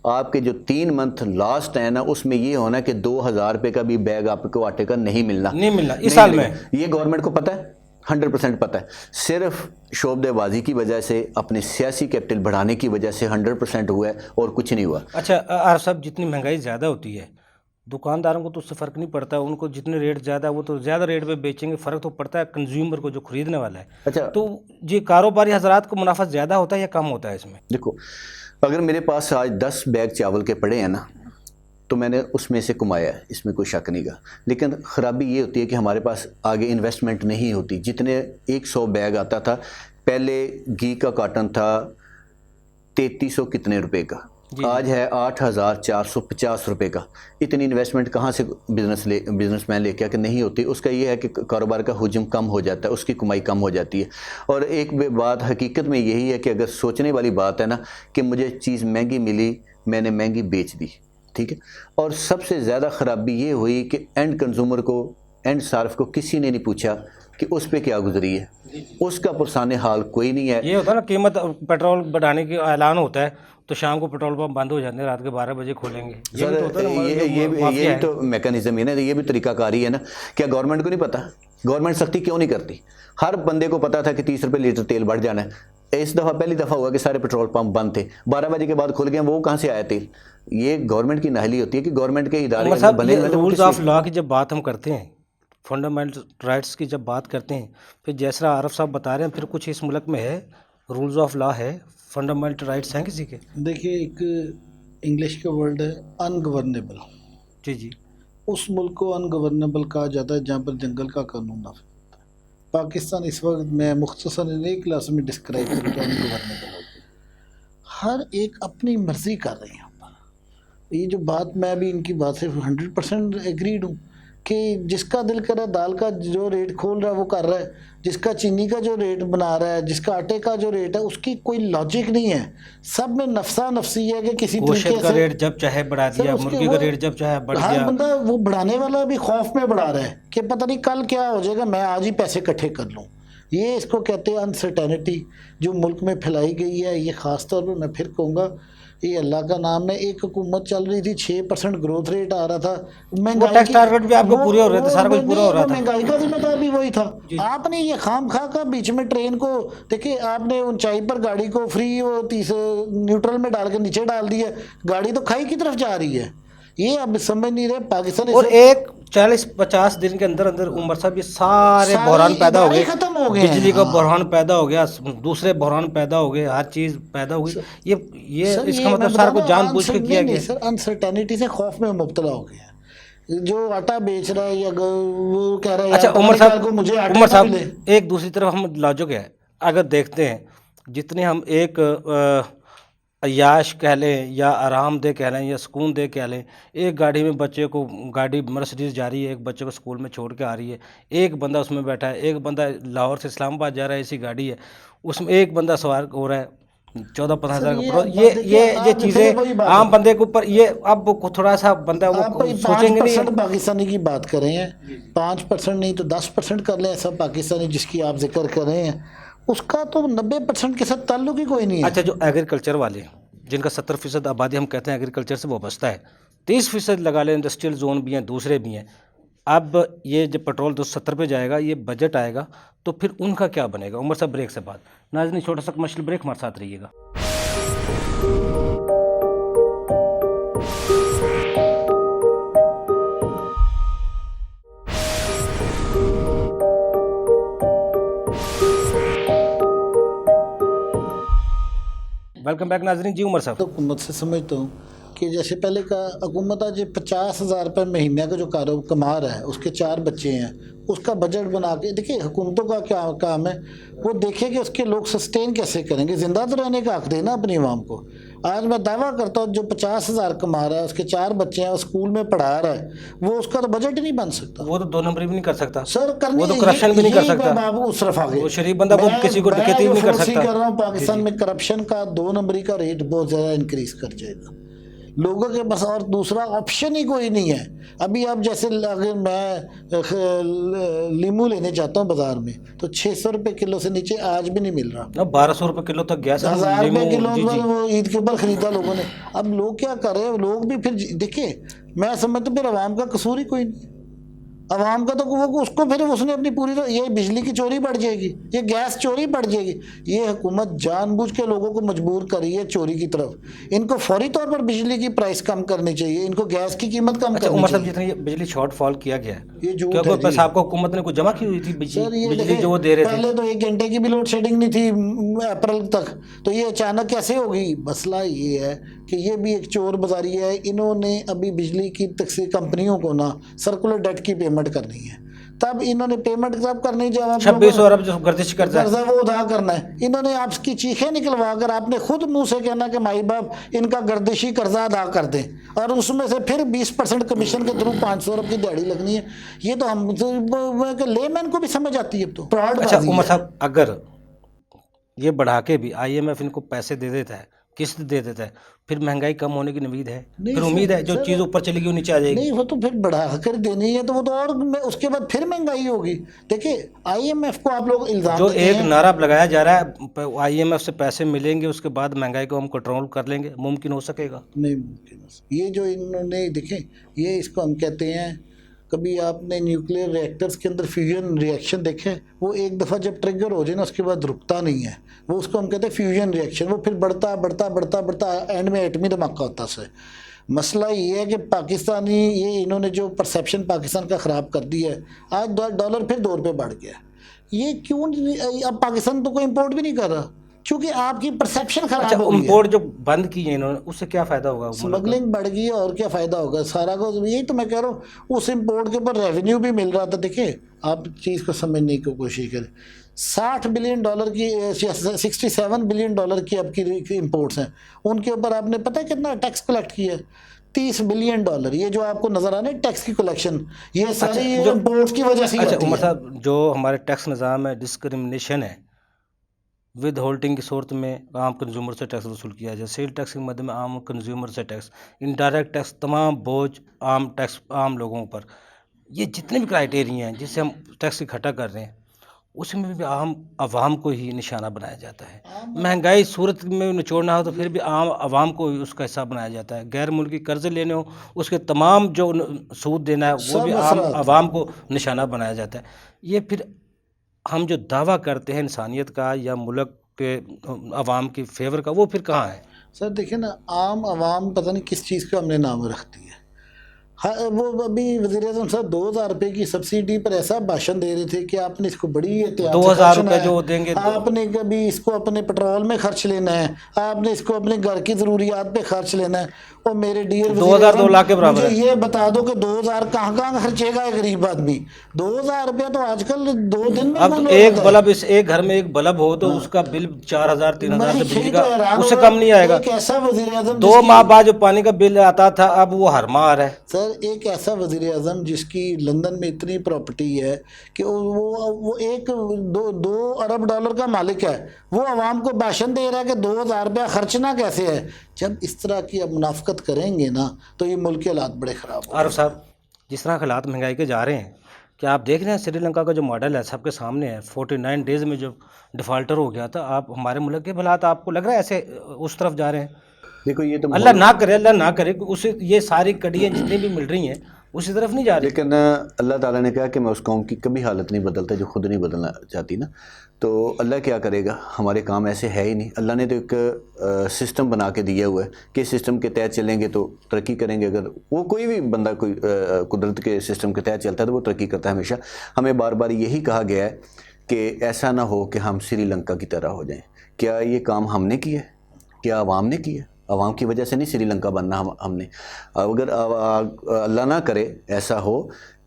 आपके जो 3 मंथ लास्ट है ना, उसमें ये होना कि 2000 रुपये का भी बैग आपको आटे का नहीं मिलना इस साल में। ये गवर्नमेंट को पता है, 100% पता है। सिर्फ शोबदेबाजी की वजह से, अपने सियासी कैपिटल बढ़ाने की वजह से 100% हुआ है और कुछ नहीं हुआ। अच्छा आर साहब, जितनी महंगाई ज़्यादा होती है, दुकानदारों को तो उससे फ़र्क नहीं पड़ता, उनको जितने रेट ज़्यादा वो तो ज़्यादा रेट पे बेचेंगे, फ़र्क तो पड़ता है कंज्यूमर को, जो खरीदने वाला है। अच्छा, तो ये कारोबारी हजरात को मुनाफा ज़्यादा होता है या कम होता है इसमें? देखो, अगर मेरे पास आज 10 बैग चावल के पड़े हैं ना, तो मैंने उसमें से कमाया है, इसमें कोई शक नहीं का। लेकिन ख़राबी ये होती है कि हमारे पास आगे इन्वेस्टमेंट नहीं होती। जितने 100 बैग आता था, पहले घी का कार्टन था 3300 कितने रुपए का, आज है 8450 रुपए का। इतनी इन्वेस्टमेंट कहाँ से बिजनेसमैन लेके आके नहीं होती। उसका ये है कि कारोबार का हुजम कम हो जाता है, उसकी कमाई कम हो जाती है। और एक बात हकीकत में यही है कि अगर सोचने वाली बात है ना कि मुझे चीज़ महंगी मिली, मैंने महंगी बेच दी, ठीक है। और सबसे ज़्यादा ख़राबी ये हुई कि एंड कंज्यूमर को, एंड सार्फ को किसी ने नहीं पूछा कि उस पर क्या गुजरी है, उसका पुरसाने हाल कोई नहीं है। ये होता है ना, कीमत पेट्रोल बढ़ाने का ऐलान होता है तो शाम को पेट्रोल पंप बंद हो जाते हैं, रात के 12 बजे खोलेंगे। ये तो मैकेनिज्म है ना, ये भी तरीकाकारी है ना। क्या गवर्नमेंट को नहीं पता? गवर्नमेंट सख्ती क्यों नहीं करती? हर बंदे को पता था कि 30 रुपये लीटर तेल बढ़ जाना है। इस दफ़ा पहली दफ़ा हुआ कि सारे पेट्रोल पंप बंद थे, 12 बजे के बाद खुल गए, वो कहाँ से आया तेल? ये गवर्नमेंट की नाहली होती है कि गवर्नमेंट के इदारे बने। रूल्स ऑफ लॉ की जब बात हम करते हैं, फंडामेंटल राइट्स की जब बात करते हैं, फिर जैसा आरफ साहब बता रहे हैं, फिर कुछ इस मुल्क में है, रूल्स ऑफ लॉ है, फंडामेंटल राइट्स हैं किसी के? देखिए, एक इंग्लिश का वर्ड है अनगवर्नेबल। जी जी। उस मुल्क को अनगवर्नेबल कहा जाता है जहाँ पर जंगल का कानून नाफिज होता है। पाकिस्तान इस वक्त मैं मुख्तसरन एक क्लास में डिस्क्राइब करूँ तो अनगवर्नेबल हो गया। हर एक अपनी मर्जी कर रहे हैं यहाँ पर। ये जो बात, मैं भी इनकी बात से 100% एग्रीड हूँ कि जिसका दिल कर रहा है दाल का जो रेट खोल रहा है वो कर रहा है, जिसका चीनी का जो रेट बना रहा है, जिसका आटे का जो रेट है, उसकी कोई लॉजिक नहीं है। सब में नफसा नफसी है कि किसी तरीके का रेट जब चाहे बढ़ा दिया, मुर्गी का रेट जब चाहे बढ़ गया। बंदा वो बढ़ाने वाला भी खौफ में बढ़ा रहा है कि पता नहीं कल क्या हो जाएगा, मैं आज ही पैसे इकट्ठे कर लूँ। ये इसको कहते हैं अनसर्टेनिटी जो मुल्क में फैलाई गई है। ये ख़ास तौर पर मैं फिर कहूँगा, ये अल्लाह का नाम है। एक हुकूमत चल रही थी, 6% ग्रोथ रेट आ रहा था, महंगाई टारगेट भी आपको पूरे हो रहे थे, सारा कुछ पूरा हो रहा था, महंगाई का जिम्मेदार भी वही था। आपने ये खाम खा का बीच में ट्रेन को देखिए, आपने ऊंचाई पर गाड़ी को फ्री वो न्यूट्रल में डाल के नीचे डाल दिया, गाड़ी तो खाई की तरफ जा रही है। ये अब समझ नहीं रहे पाकिस्तान। और एक 40-50 दिन के अंदर अंदर उमर साहब ये सारे बहरान पैदा हो गए, खत्म हो गए, बिजली का बहरान पैदा हो गया, दूसरे बहरान पैदा हो गए, हर चीज पैदा हो गई। ये इसका मतलब सारा कुछ जानबूझ के किया गया। सर, अनसर्टेनिटी से खौफ में मुब्तला हो गया। जो आटा बेच रहा है या वो कह रहा है, अच्छा उमर साहब, मुझे एक दूसरी तरफ हम लॉजिक है, अगर देखते हैं जितने हम एक अय्याश कह लें या आरामदेह कह लें या सुकून दे कह लें, एक गाड़ी में बच्चे को, गाड़ी मर्सिडीज जा रही है, एक बच्चे को स्कूल में छोड़ के आ रही है, एक बंदा उसमें बैठा है, एक बंदा लाहौर से इस्लामाबाद जा रहा है, ऐसी गाड़ी है, उसमें एक बंदा सवार हो रहा है, 14-15 हज़ार सर, का ये प्रो बात देखिए, ये आप फिर वही चीज़ें बात आम है। बंदे के ऊपर, ये अब को थोड़ा सा बंदा आप वो सोचेंगे 5% नहीं। पाकिस्तानी की बात कर रहे हैं, 5% नहीं तो 10% कर लें, ऐसा पाकिस्तानी जिसकी आप जिक्र कर रहे हैं, उसका तो 90% के साथ ताल्लुक ही कोई नहीं है। अच्छा, जो एग्रीकल्चर वाले हैं, जिनका 70% आबादी हम कहते हैं एग्रीकल्चर से वाबस्ता है, 30% लगा लें, इंडस्ट्रियल जोन भी हैं, दूसरे भी हैं। अब ये जब पेट्रोल 270 पे जाएगा, ये बजट आएगा, तो फिर उनका क्या बनेगा? उमर साहब ब्रेक से बाद नाज़रीन छोटा सा कमर्शियल ब्रेक, हमारे साथ रहिएगा। वेलकम बैक नाज़रीन जी, उमर साहब। तो हुकूमत से समझता हूँ कि जैसे पहले का हुकूमत आज 50,000 रुपये महीने का जो कारोबार कमा रहा है, उसके 4 बच्चे हैं, उसका बजट बना के देखिए, हुकूमतों का क्या काम है, वो देखे कि उसके लोग सस्टेन कैसे करेंगे, ज़िंदा तो रहने का हक देना अपनी आवाम को। आज मैं दावा करता हूँ जो 50,000 कमा रहा है, उसके 4 बच्चे हैं, वो स्कूल में पढ़ा रहा है, वो उसका तो बजट ही नहीं बन सकता। वो तो 2 नंबरी भी नहीं कर सकता सर करनी वो तो करप्शन भी नहीं कर सकता। बाबू उस तरफ आगे वो शरीफ बंदा वो किसी को डकैती भी नहीं कर सकता। कर रहा हूँ, पाकिस्तान में करप्शन का 2 नंबरी का रेट बहुत ज़्यादा इंक्रीज कर जाएगा लोगों के पास, और दूसरा ऑप्शन ही कोई नहीं है। अभी आप जैसे अगर मैं लीमू लेने जाता हूँ बाजार में, तो 600 रुपये किलो से नीचे आज भी नहीं मिल रहा। 1200 रुपये किलो तक गया सर 1000 रुपये किलो जी, जी। वो ईद के ऊपर खरीदा लोगों ने। अब लोग क्या कर रहे हैं, लोग भी फिर देखिए, मैं समझता हूँ फिर आवाम का कसूर ही कोई नहीं। आवाम का तो वो उसको फिर उसने अपनी पूरी, ये बिजली की चोरी बढ़ जाएगी, ये गैस चोरी बढ़ जाएगी। ये हुकूमत जानबूझ के लोगों को मजबूर कर रही है चोरी की तरफ। इनको फौरी तौर पर बिजली की प्राइस कम करनी चाहिए, इनको गैस की कीमत कम अच्छा करनी उमर साहब, चाहिए। जितनी ये बिजली शॉर्टफॉल किया गया है, ये झूठ क्या है कोई जी। पैसा आपको हुकूमत ने कुछ जमा की हुई थी सर ये बिजली देखिए, जो वो दे रहे थे? पहले तो 1 घंटे की भी लोड शेडिंग नहीं थी अप्रैल तक, तो ये अचानक कैसे होगी? मसला ये है कि ये भी एक चोर बाजारी है। इन्होंने अभी बिजली की तकसीर कंपनियों को ना सर्कुलर डेट की पेमेंट करनी है, तब इन्होंने पेमेंट कब करनी, जब आप 26 अरब जो गर्दिश करता है, कर्जा वो अदा करना है। इन्होंने आपकी चीखें निकलवा कर आपने खुद मुंह से कहना कि माई बाप इनका गर्दिशी कर्जा अदा कर दें, और उसमें से फिर 20% कमीशन के थ्रू 500 अरब की दिहाड़ी लगनी है। ये तो हम लेमैन को भी समझ आती है। अब तो फ्रॉड। अच्छा उमर साहब, अगर ये बढ़ा के भी IMF इनको पैसे दे देता है, किस्त दे देता है, फिर महंगाई कम होने की उम्मीद है? नहीं फिर उम्मीद है जो चीज़ ऊपर चलेगी वो नीचे आ जाएगी? नहीं, वो तो फिर बढ़ा कर देनी है, तो वो तो और उसके बाद फिर महंगाई होगी। देखिए IMF को आप लोग इल्जाम जो देते एक हैं, नारा लगाया जा रहा है IMF से पैसे मिलेंगे, उसके बाद महंगाई को हम कंट्रोल कर लेंगे, मुमकिन हो सकेगा? नहीं मुमकिन। ये जो इन्होंने देखें, ये इसको हम कहते हैं, कभी आपने न्यूक्लियर रिएक्टर्स के अंदर फ्यूजन रिएक्शन देखे? वो एक दफ़ा जब ट्रिगर हो जाए ना, उसके बाद रुकता नहीं है। वो उसको हम कहते हैं फ्यूजन रिएक्शन। वो फिर बढ़ता बढ़ता बढ़ता बढ़ता एंड में एटमी धमाका होता है। मसला ये है कि पाकिस्तानी, ये इन्होंने जो परसेप्शन पाकिस्तान का ख़राब कर दिया है। आज डॉलर फिर 2 रुपये बढ़ गया। ये क्यों? अब पाकिस्तान तो कोई इम्पोर्ट भी नहीं कर रहा, क्योंकि आपकी परसेप्शन खराब अच्छा, हो गई है। इम्पोर्ट जो बंद की है इन्होंने, उससे क्या फ़ायदा होगा? स्मगलिंग बढ़ गई है, और क्या फ़ायदा होगा सारा को? यही तो मैं कह रहा हूँ, उस इम्पोर्ट के ऊपर रेवेन्यू भी मिल रहा था। देखिए, आप चीज़ को समझने की कोशिश करें, $60 बिलियन की, 67 बिलियन डॉलर की आपकी इम्पोर्ट्स हैं, उनके ऊपर आपने पता है कितना टैक्स कलेक्ट किया है? $30 बिलियन। ये जो आपको नजर आ रहा है टैक्स की कलेक्शन, ये सारी इम्पोर्ट्स की वजह से ही अच्छा होती उमर है। साहब, जो हमारे टैक्स निज़ाम है, डिस्क्रिमिनेशन है, विद होल्डिंग की सूरत में आम कंज्यूमर से टैक्स वसूल किया जाए, सेल टैक्स के मध्य में आम कंज्यूमर से टैक्स, इनडायरेक्ट टैक्स, तमाम बोझ आम टैक्स आम लोगों पर, ये जितने भी क्राइटेरिया हैं जिससे हम टैक्स इकट्ठा कर रहे हैं, उसमें भी आम आवाम को ही निशाना बनाया जाता है। महंगाई सूरत में निचोड़ना हो तो फिर भी आम आवाम को ही उसका हिस्सा बनाया जाता है। गैर मुल्की कर्जे लेने हो, उसके तमाम जो सूद देना है वो भी आम आवाम को निशाना बनाया जाता है। ये फिर हम जो दावा करते हैं इंसानियत का या मुल्क के आवाम की फेवर का, वो फिर कहाँ है? सर देखिए ना, आम आवाम पता नहीं किस चीज़ का हमने नाम रख दिया। हाँ, वो अभी वज़ीर-ए-आज़म साहब 2000 रुपये की सब्सिडी पर ऐसा भाषण दे रहे थे कि आपने इसको बड़ी एहतियात से 2000 खर्चना रुपये है। जो देंगे, आपने कभी इसको अपने पेट्रोल में खर्च लेना है, आपने इसको अपने घर की ज़रूरियात पे खर्च लेना है। और मेरे डियर 2000 2 लाख के बराबर मुझे है। ये बता दो कि 2000 कहाँ कहाँ खर्चेगा एक गरीब आदमी? 2000 रुपये तो आजकल 2 दिन में अब बंद हो एक जाता है। बल्ब, इस एक घर में एक बल्ब हो तो उसका बिल 4000 3000 से मैं बिजली यही का, तो हैरान उससे हो कम नहीं रहा, आएगा। एक ऐसा वज़ीर-ए-आज़म 2 माह बाद जो पानी का बिल आता था, अब वो हर माह आ रहा है। सर एक ऐसा वज़ीर आज़म जिसकी लंदन में इतनी प्रॉपर्टी है कि वो एक दो अरब डॉलर का मालिक है, वो आवाम को भाषण दे रहा है कि 2000 रुपया खर्चना कैसे है। जब इस तरह की अब मुनाफकत करेंगे ना तो ये मुल्क के हालात बड़े ख़राब हो। आरिफ साहब, जिस तरह हालात महंगाई के जा रहे हैं, क्या आप देख रहे हैं श्रीलंका का जो मॉडल है सबके सामने है, 49 डेज़ में जो डिफ़ॉल्टर हो गया था, आप हमारे मुल्क के हालात आपको लग रहा है ऐसे उस तरफ जा रहे हैं? देखो ये तो अल्लाह ना करे कि उसे ये सारी कड़ियाँ जितनी भी मिल रही हैं उसी तरफ नहीं जा रही। लेकिन अल्लाह ताला ने कहा कि मैं उस कौम की कभी हालत नहीं बदलता जो खुद नहीं बदलना चाहती ना, तो अल्लाह क्या करेगा, हमारे काम ऐसे है ही नहीं। अल्लाह ने तो एक सिस्टम बना के दिया हुआ है कि इस सिस्टम के तहत चलेंगे तो तरक्की करेंगे। अगर वो कोई भी बंदा कोई कुदरत के सिस्टम के तहत चलता है तो वो तरक्की करता है हमेशा। हमें बार बार यही कहा गया है कि ऐसा ना हो कि हम श्रीलंका की तरह हो जाएं। क्या ये काम हमने किया है? क्या आवाम ने किया? आवाम की वजह से नहीं श्रीलंका बनना हमने। अगर अल्लाह ना करे ऐसा हो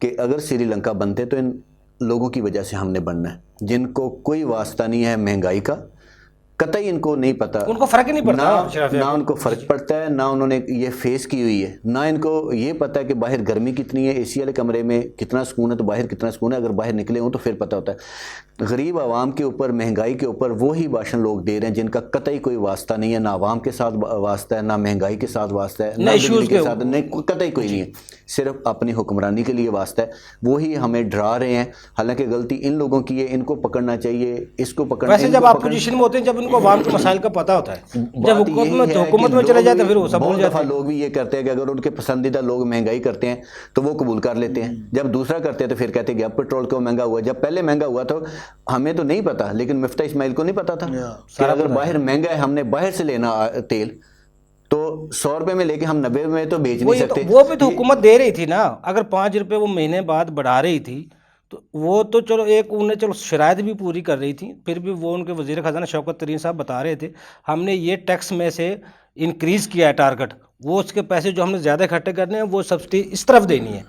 कि अगर श्रीलंका बनते तो इन लोगों की वजह से हमने बनना है, जिनको कोई वास्ता नहीं है महंगाई का, कतई इनको नहीं पता, उनको फ़र्क ही नहीं पड़ता ना उनको फ़र्क पड़ता है, ना उन्होंने ये फेस की हुई है, ना इनको ये पता है कि बाहर गर्मी कितनी है, एसी वाले कमरे में कितना सुकून है तो बाहर कितना सुकून है। अगर बाहर निकले हों तो फिर पता होता है। गरीब आवाम के ऊपर महंगाई के ऊपर वही भाषण लोग दे रहे हैं जिनका कतई कोई वास्ता नहीं है, ना आवाम के साथ वास्ता है, ना महंगाई के साथ वास्ता है, ना बिजली के साथ, नहीं कतई कोई नहीं है, सिर्फ अपनी हुक्मरानी के लिए वास्ता है। वही हमें डरा रहे हैं, हालांकि गलती इन लोगों की है, इनको पकड़ना चाहिए, इसको पकड़ना। वैसे जब आप पोजीशन में होते हैं, जब इनको आवाम के मसाइल का पता होता है, जब हुकूमत में चले जाते हैं फिर वो सब भूल जाते हैं। लोग भी ये करते हैं कि अगर उनके पसंदीदा लोग महंगाई करते हैं तो वो कबूल कर लेते हैं, जब दूसरा करते हैं तो फिर कहते हैं कि अब पेट्रोल क्यों महंगा हुआ। जब पहले महंगा हुआ तो हमें तो नहीं पता, लेकिन मिफ्ता इस्माइल को नहीं पता था कि अगर बाहर महंगा है, हमने बाहर से लेना तेल तो 100 रुपए में लेके हम 90 में तो बेच नहीं सकते। वो भी तो हुकूमत दे रही थी ना, अगर 5 रुपए वो महीने बाद बढ़ा रही थी तो वो तो चलो एक उन्हें चलो शराइत भी पूरी कर रही थी, फिर भी वो उनके वज़ीर ख़जाना शौकत तरीन साहब बता रहे थे हमने ये टैक्स में से इंक्रीज़ किया है टारगेट, वो उसके पैसे जो हमने ज़्यादा इकट्ठे करने हैं वो सब्सिडी इस तरफ देनी है।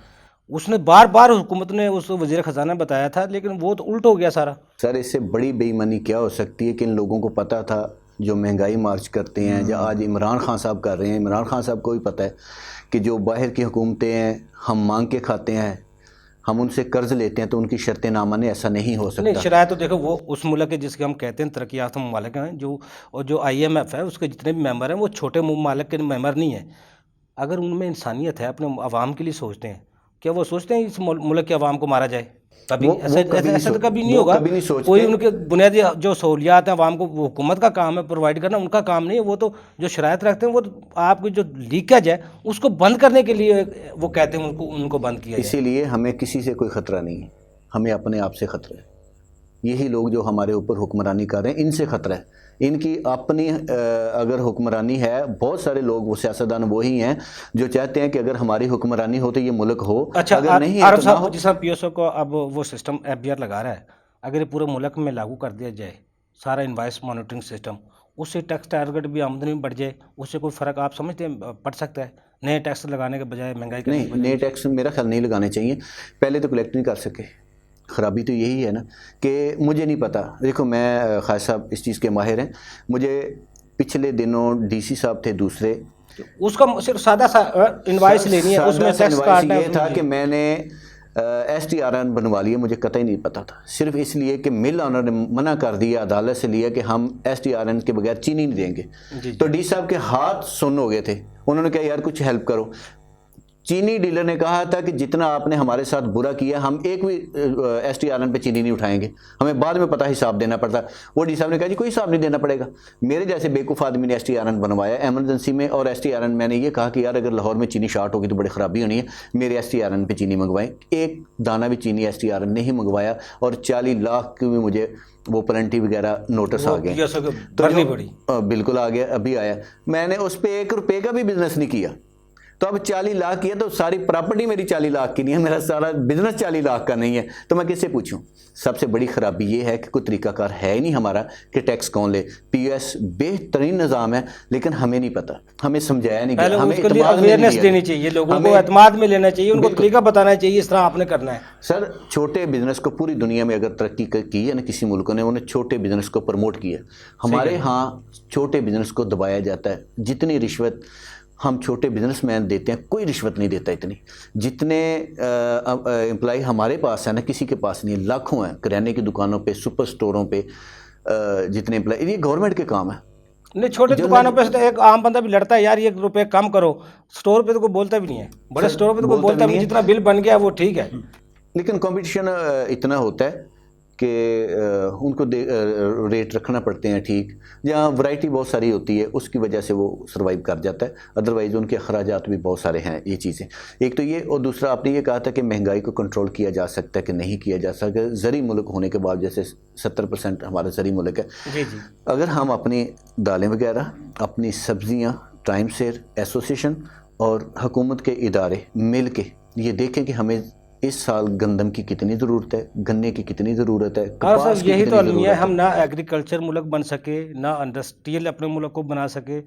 उसने बार बार हुकूमत ने उस वज़ीर ख़जाना बताया था, लेकिन वो तो उल्ट हो गया सारा। सर इससे बड़ी बेईमानी क्या हो सकती है कि इन लोगों को पता था जो महंगाई मार्च करते हैं, जो आज इमरान खान साहब कर रहे हैं, इमरान खान साहब को भी पता है कि जो बाहर की हुकूमतें हैं हम मांग के खाते हैं, हम उनसे कर्ज लेते हैं तो उनकी शर्तें ना माने, ऐसा नहीं हो सकता। नहीं, शरायत तो देखो वो उस मुल्क के जिसके हम कहते हैं तरक्की याफ्ता ममालिक हैं, जो और जो IMF है उसके जितने भी मेंबर हैं वो छोटे ममालिक के मेंबर नहीं हैं। अगर उनमें इंसानियत है, अपने आवाम के लिए सोचते हैं, क्या वो सोचते हैं इस मुल्क के आवाम को मारा जाए? कभी ऐसा तो कभी नहीं होगा। कोई उनके बुनियादी जो सहूलियात हैं आवाम को, वो हुकूमत का काम है प्रोवाइड करना, उनका काम नहीं है। वो तो जो शरायत रखते हैं वो तो आपकी जो लीकेज है उसको बंद करने के लिए वो कहते हैं उनको बंद किया जाए। इसीलिए हमें किसी से कोई ख़तरा नहीं है, हमें अपने आप से ख़तरा है। यही लोग जो हमारे ऊपर हुक्मरानी कर रहे हैं इनसे ख़तरा है। इनकी अपनी अगर हुक्मरानी है, बहुत सारे लोग वो सियासतदान वही हैं जो चाहते हैं कि अगर हमारी हुक्मरानी हो तो ये मुल्क हो। अच्छा, अगर नहीं है तो ना हो। जिस PSO को अब वो सिस्टम FBR लगा रहा है, अगर ये पूरे मुल्क में लागू कर दिया जाए सारा इनवॉइस मॉनिटरिंग सिस्टम, उससे टैक्स टारगेट भी आमदनी में बढ़ जाए, उससे कोई फ़र्क आप समझते हैं पड़ सकता है? नए टैक्स लगाने के बजाय महंगाई करने नहीं, नए टैक्स मेरा ख्याल नहीं लगाने चाहिए। पहले तो कलेक्ट नहीं कर सके, ख़राबी तो यही है ना कि मुझे नहीं पता। देखो मैं खास साहब इस चीज़ के माहिर हैं, मुझे पिछले दिनों DC साहब थे दूसरे, उसका सिर्फ सादा सा इनवॉइस लेनी है, उसमें टैक्स काटना है। ये था कि मैंने STRN बनवा लिया, मुझे कतई नहीं पता था, सिर्फ इसलिए कि मिल ऑनर ने मना कर दिया, अदालत से लिया कि हम STRN के बगैर चीनी नहीं देंगे। तो DC साहब के हाथ सुन्न हो गए थे, उन्होंने कहा यार कुछ हेल्प करो। चीनी डीलर ने कहा था कि जितना आपने हमारे साथ बुरा किया हम एक भी STRN पे चीनी नहीं उठाएंगे, हमें बाद में पता हिसाब देना पड़ता। वो डी साहब ने कहा जी कोई हिसाब नहीं देना पड़ेगा। मेरे जैसे बेवकूफ़ आदमी ने STRN बनवाया एमरजेंसी में, और STRN मैंने ये कहा कि यार अगर लाहौर में चीनी शार्ट होगी तो बड़ी ख़राबी होनी है, मेरे STRN पे चीनी मंगवाएं। एक दाना भी चीनी STRN ने ही मंगवाया और 40 लाख की भी मुझे वो पेनल्टी वगैरह नोटिस आ गए। तो बिल्कुल आ गया, अभी आया। मैंने उस पर 1 रुपये का भी बिजनेस नहीं किया, तो अब 40 लाख की है तो सारी प्रॉपर्टी मेरी 40 लाख की नहीं है, मेरा सारा बिजनेस 40 लाख का नहीं है, तो मैं किससे पूछूं? सबसे बड़ी ख़राबी ये है कि कोई तरीकाकार है ही नहीं हमारा कि टैक्स कौन ले। POS बेहतरीन निज़ाम है लेकिन हमें नहीं पता, हमें समझाया नहीं गया, हमें अवेयरनेस देनी चाहिए, लोगों को एतमाद में लेना चाहिए, उनको तरीका बताना चाहिए इस तरह आपने करना है। सर छोटे बिजनेस को पूरी दुनिया में अगर तरक्की की है ना किसी मुल्क ने, उन्हें छोटे बिजनेस को प्रमोट किया। हमारे यहाँ छोटे बिजनेस को दबाया जाता है, जितनी रिश्वत हम छोटे बिजनेसमैन देते हैं, कोई रिश्वत नहीं देता इतनी जितने एम्प्लॉय हमारे पास है ना, किसी के पास नहीं है। लाखों हैं किराने की दुकानों पे, सुपर स्टोरों पे जितने एम्प्लॉय, ये गवर्नमेंट के काम है। नहीं, छोटी दुकानों पे तो एक आम बंदा भी लड़ता है यार, 1 रुपए कम करो। स्टोर पे तो कोई बोलता भी नहीं है, बड़े स्टोर पे तो कोई बोलता भी नहीं, जितना बिल बन गया वो ठीक है। लेकिन कंपटीशन इतना होता है कि उनको रेट रखना पड़ते हैं ठीक, जहाँ वैरायटी बहुत सारी होती है उसकी वजह से वो सर्वाइव कर जाता है। अदरवाइज़ उनके अखराजात भी बहुत सारे हैं। ये चीज़ें एक तो ये, और दूसरा आपने ये कहा था कि महंगाई को कंट्रोल किया जा सकता है कि नहीं किया जा सकता। ज़री मुल्क होने के बाद, जैसे 70% हमारा ज़री मुल्क है, जी जी, अगर हम अपनी दालें वगैरह, अपनी सब्ज़ियाँ टाइम से एसोसिएशन और हुकूमत के इदारे मिल के ये देखें कि हमें इस साल गंदम की कितनी ज़रूरत है, गन्ने की कितनी ज़रूरत है, हाँ कपास सर, की यही कितनी तो अलमिया ज़रूरत है। हम ना एग्रीकल्चर मुल्क बन सके, ना इंडस्ट्रियल अपने मुल्क को बना सके,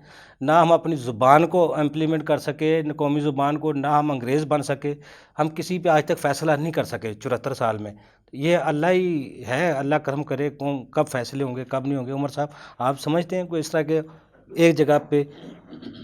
ना हम अपनी ज़ुबान को इम्प्लीमेंट कर सके, न कौमी ज़ुबान को, ना हम अंग्रेज़ बन सके। हम किसी पे आज तक फ़ैसला नहीं कर सके 74 साल में। ये अल्लाह ही है, अल्लाह करम करे कब फैसले होंगे कब नहीं होंगे। उमर साहब, आप समझते हैं कोई इस तरह के एक जगह पे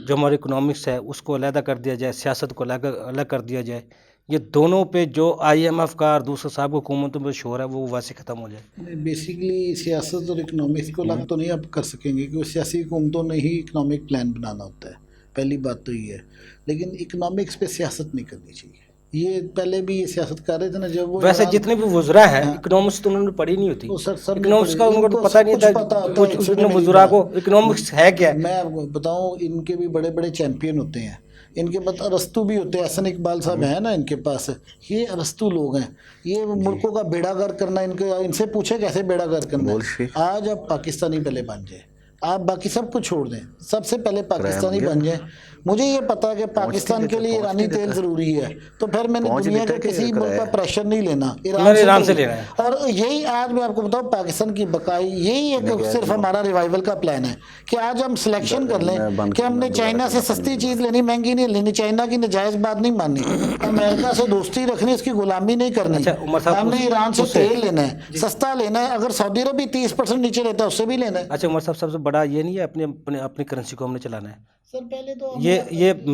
जो हमारी इकोनॉमिक्स है उसको अलग कर दिया जाए, सियासत को अलग अलग कर दिया जाए, ये दोनों पे जो IMF का और दूसरे साहब हुकूमतों में शोर है वो वैसे ख़त्म हो जाए? बेसिकली सियासत और इकनॉमिक्स को अलग तो नहीं आप कर सकेंगे, क्योंकि सियासी हुकूमतों ने ही इकनॉमिक प्लान बनाना होता है, पहली बात तो ये है। लेकिन इकनॉमिक्स पे सियासत नहीं करनी चाहिए। ये पहले भी ये सियासत कर रहे थे ना, जब वो वैसे ईरान- जितने भी वुज़रा है, हाँ। इकोनॉमिक्स तो उन्होंने पढ़ी नहीं होती। वो सर इकोनॉमिक्स का उनको तो इनको पता सब नहीं कुछ था, पता होता है। कुछ सुनिए उसने मेरी वुज़रा को बात। इकोनॉमिक्स है क्या। मैं आपको बताऊं, इनके भी बड़े बड़े चैंपियन होते हैं, इनके पास अरस्तू भी होते हैं, एहसन इकबाल साहब है ना इनके पास, ये अरस्तू लोग हैं। ये मुल्कों का बेड़ागर करना, इनसे पूछे कैसे बेड़ागर करना है। आज आप पाकिस्तानी पहले बन जाए, आप बाकी सब कुछ छोड़ दें, सबसे पहले पाकिस्तानी बन जाए। मुझे ये पता है कि पाकिस्तान के लिए ईरानी तेल ज़रूरी है, तो फिर मैंने दुनिया के किसी मुल्क का प्रेशर नहीं लेना, ईरान से लेना है। और यही आज मैं आपको बताऊं, पाकिस्तान की बकाई यही एक सिर्फ हमारा रिवाइवल का प्लान है कि आज हम सिलेक्शन कर लें कि हमने चाइना से सस्ती चीज़ लेनी, महंगी नहीं लेनी, चाइना की नजायज़ बात नहीं माननी, अमेरिका से दोस्ती रखनी, उसकी गुलामी नहीं करनी। अच्छा, उमर साहब, हमने ईरान से तेल लेना है, सस्ता लेना है, अगर सऊदी अरब भी 30% नीचे लेता है उससे भी लेना है। अच्छा उमर साहब, सबसे बड़ा ये नहीं है अपने अपने अपनी करेंसी को हमने चलाना है? सर पहले तो ये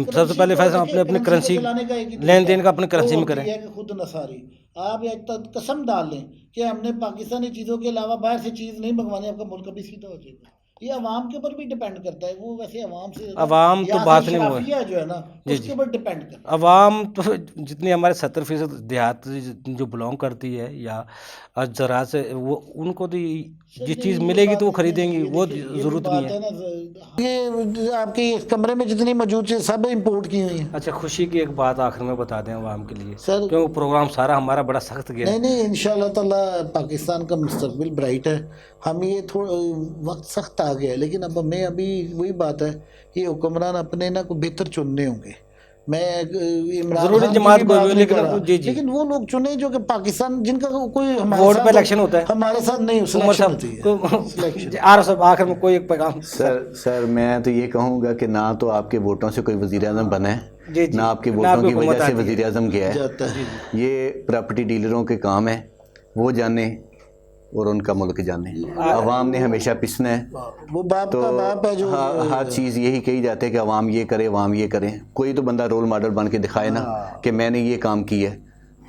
सबसे पहले फैसला अपने अपनी करेंसी लेन देन का अपनी करेंसी में करें। खुद नसारी आप एक कसम डाल लें कि हमने पाकिस्तानी चीज़ों के अलावा बाहर से चीज़ नहीं मंगवानी, आपका मुल्क भी सीधा हो जाएगा। ये अवाम के ऊपर भी डिपेंड करता है। वो वैसे अवाम से, अवाम तो बात नहीं हुआ जो है ना उसके ऊपर डिपेंड करता है। अवाम तो जितनी हमारे 70% देहात जो बिलोंग करती है या ज़राअत से, वो उनको तो ये चीज़ मिलेगी तो वो खरीदेंगी, वो ज़रूरत नहीं है। ये आपके इस कमरे में जितनी मौजूद चीज़ सब इंपोर्ट की हुई है। अच्छा, खुशी की एक बात आखिर में बता दें अवाम के लिए, सर क्योंकि प्रोग्राम सारा हमारा बड़ा सख्त गया है। नहीं इंशाल्लाह ताला पाकिस्तान का मुस्तकबिल ब्राइट है। हम ये थोड़ा वक्त सख्त आ गया है, लेकिन अब हमें अभी वही बात है, ये हुक्मरान अपने ना को बेहतर चुनने होंगे। मैं इमरान जरूरी खान जमात की कोई बात भी, नहीं कर रहा, जी जी, लेकिन वो लोग चुने जो कि पाकिस्तान, जिनका कोई हमारे वोट साथ पे इलेक्शन होता है, हमारे साथ नहीं उमर सिलेक्शन साहब होती है। आर साहब, आखिर में कोई एक पैगाम? सर मैं तो ये कहूँगा कि ना तो आपके वोटों से कोई वज़ीर आज़म बना है, जी जी, ना आपके वोटों की वजह से आती है। वज़ीर आज़म गया है। जाता है। ये प्रॉपर्टी डीलरों के काम है, वो जाने और उनका मुल्क जाने। अवाम ने हमेशा पिसना है, वो बाप तो का बाप है जो हर चीज़ यही कही जाती है कि अवाम ये करे, अवाम ये करें। कोई तो बंदा रोल मॉडल बन के दिखाए ना कि मैंने ये काम किया है।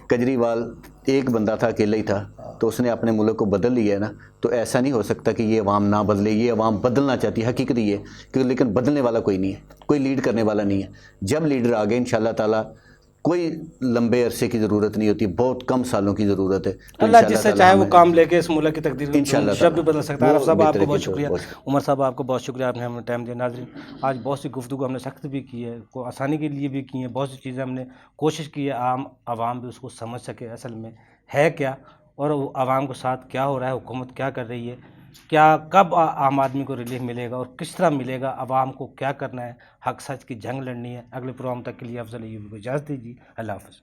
केजरीवाल एक बंदा था, अकेला ही था, तो उसने अपने मुल्क को बदल लिया है ना। तो ऐसा नहीं हो सकता कि ये अवाम ना बदले, ये अवाम बदलना चाहती है, हकीकत ये है कि, लेकिन बदलने वाला कोई नहीं है, कोई लीड करने वाला नहीं है। जब लीडर आ गए इंशाल्लाह ताला, कोई लंबे अरसे की ज़रूरत नहीं होती, बहुत कम सालों की ज़रूरत है। तो अल्लाह जिससे चाहे वो काम लेके इस मुल्क की तकदीर को इंशाल्लाह जब भी बदल सकता है। साहब आपको बहुत बेहतर शुक्रिया, बहुत उमर साहब आपको बहुत शुक्रिया, आपने हमें टाइम दिया। नाज़रीन, आज बहुत सी गुफ्तगू हमने सख्त भी की है, को आसानी के लिए भी की है, बहुत सी चीज़ें हमने कोशिश की है आम आवाम भी उसको समझ सके असल में है क्या, और आवाम के साथ क्या हो रहा है, हुकूमत क्या कर रही है, क्या कब आम आदमी को रिलीफ मिलेगा और किस तरह मिलेगा, आवाम को क्या करना है, हक सच की जंग लड़नी है। अगले प्रोग्राम तक के लिए अफजल अय्यूबी को इजाज़त दीजिए। अल्लाह हाफ़िज़।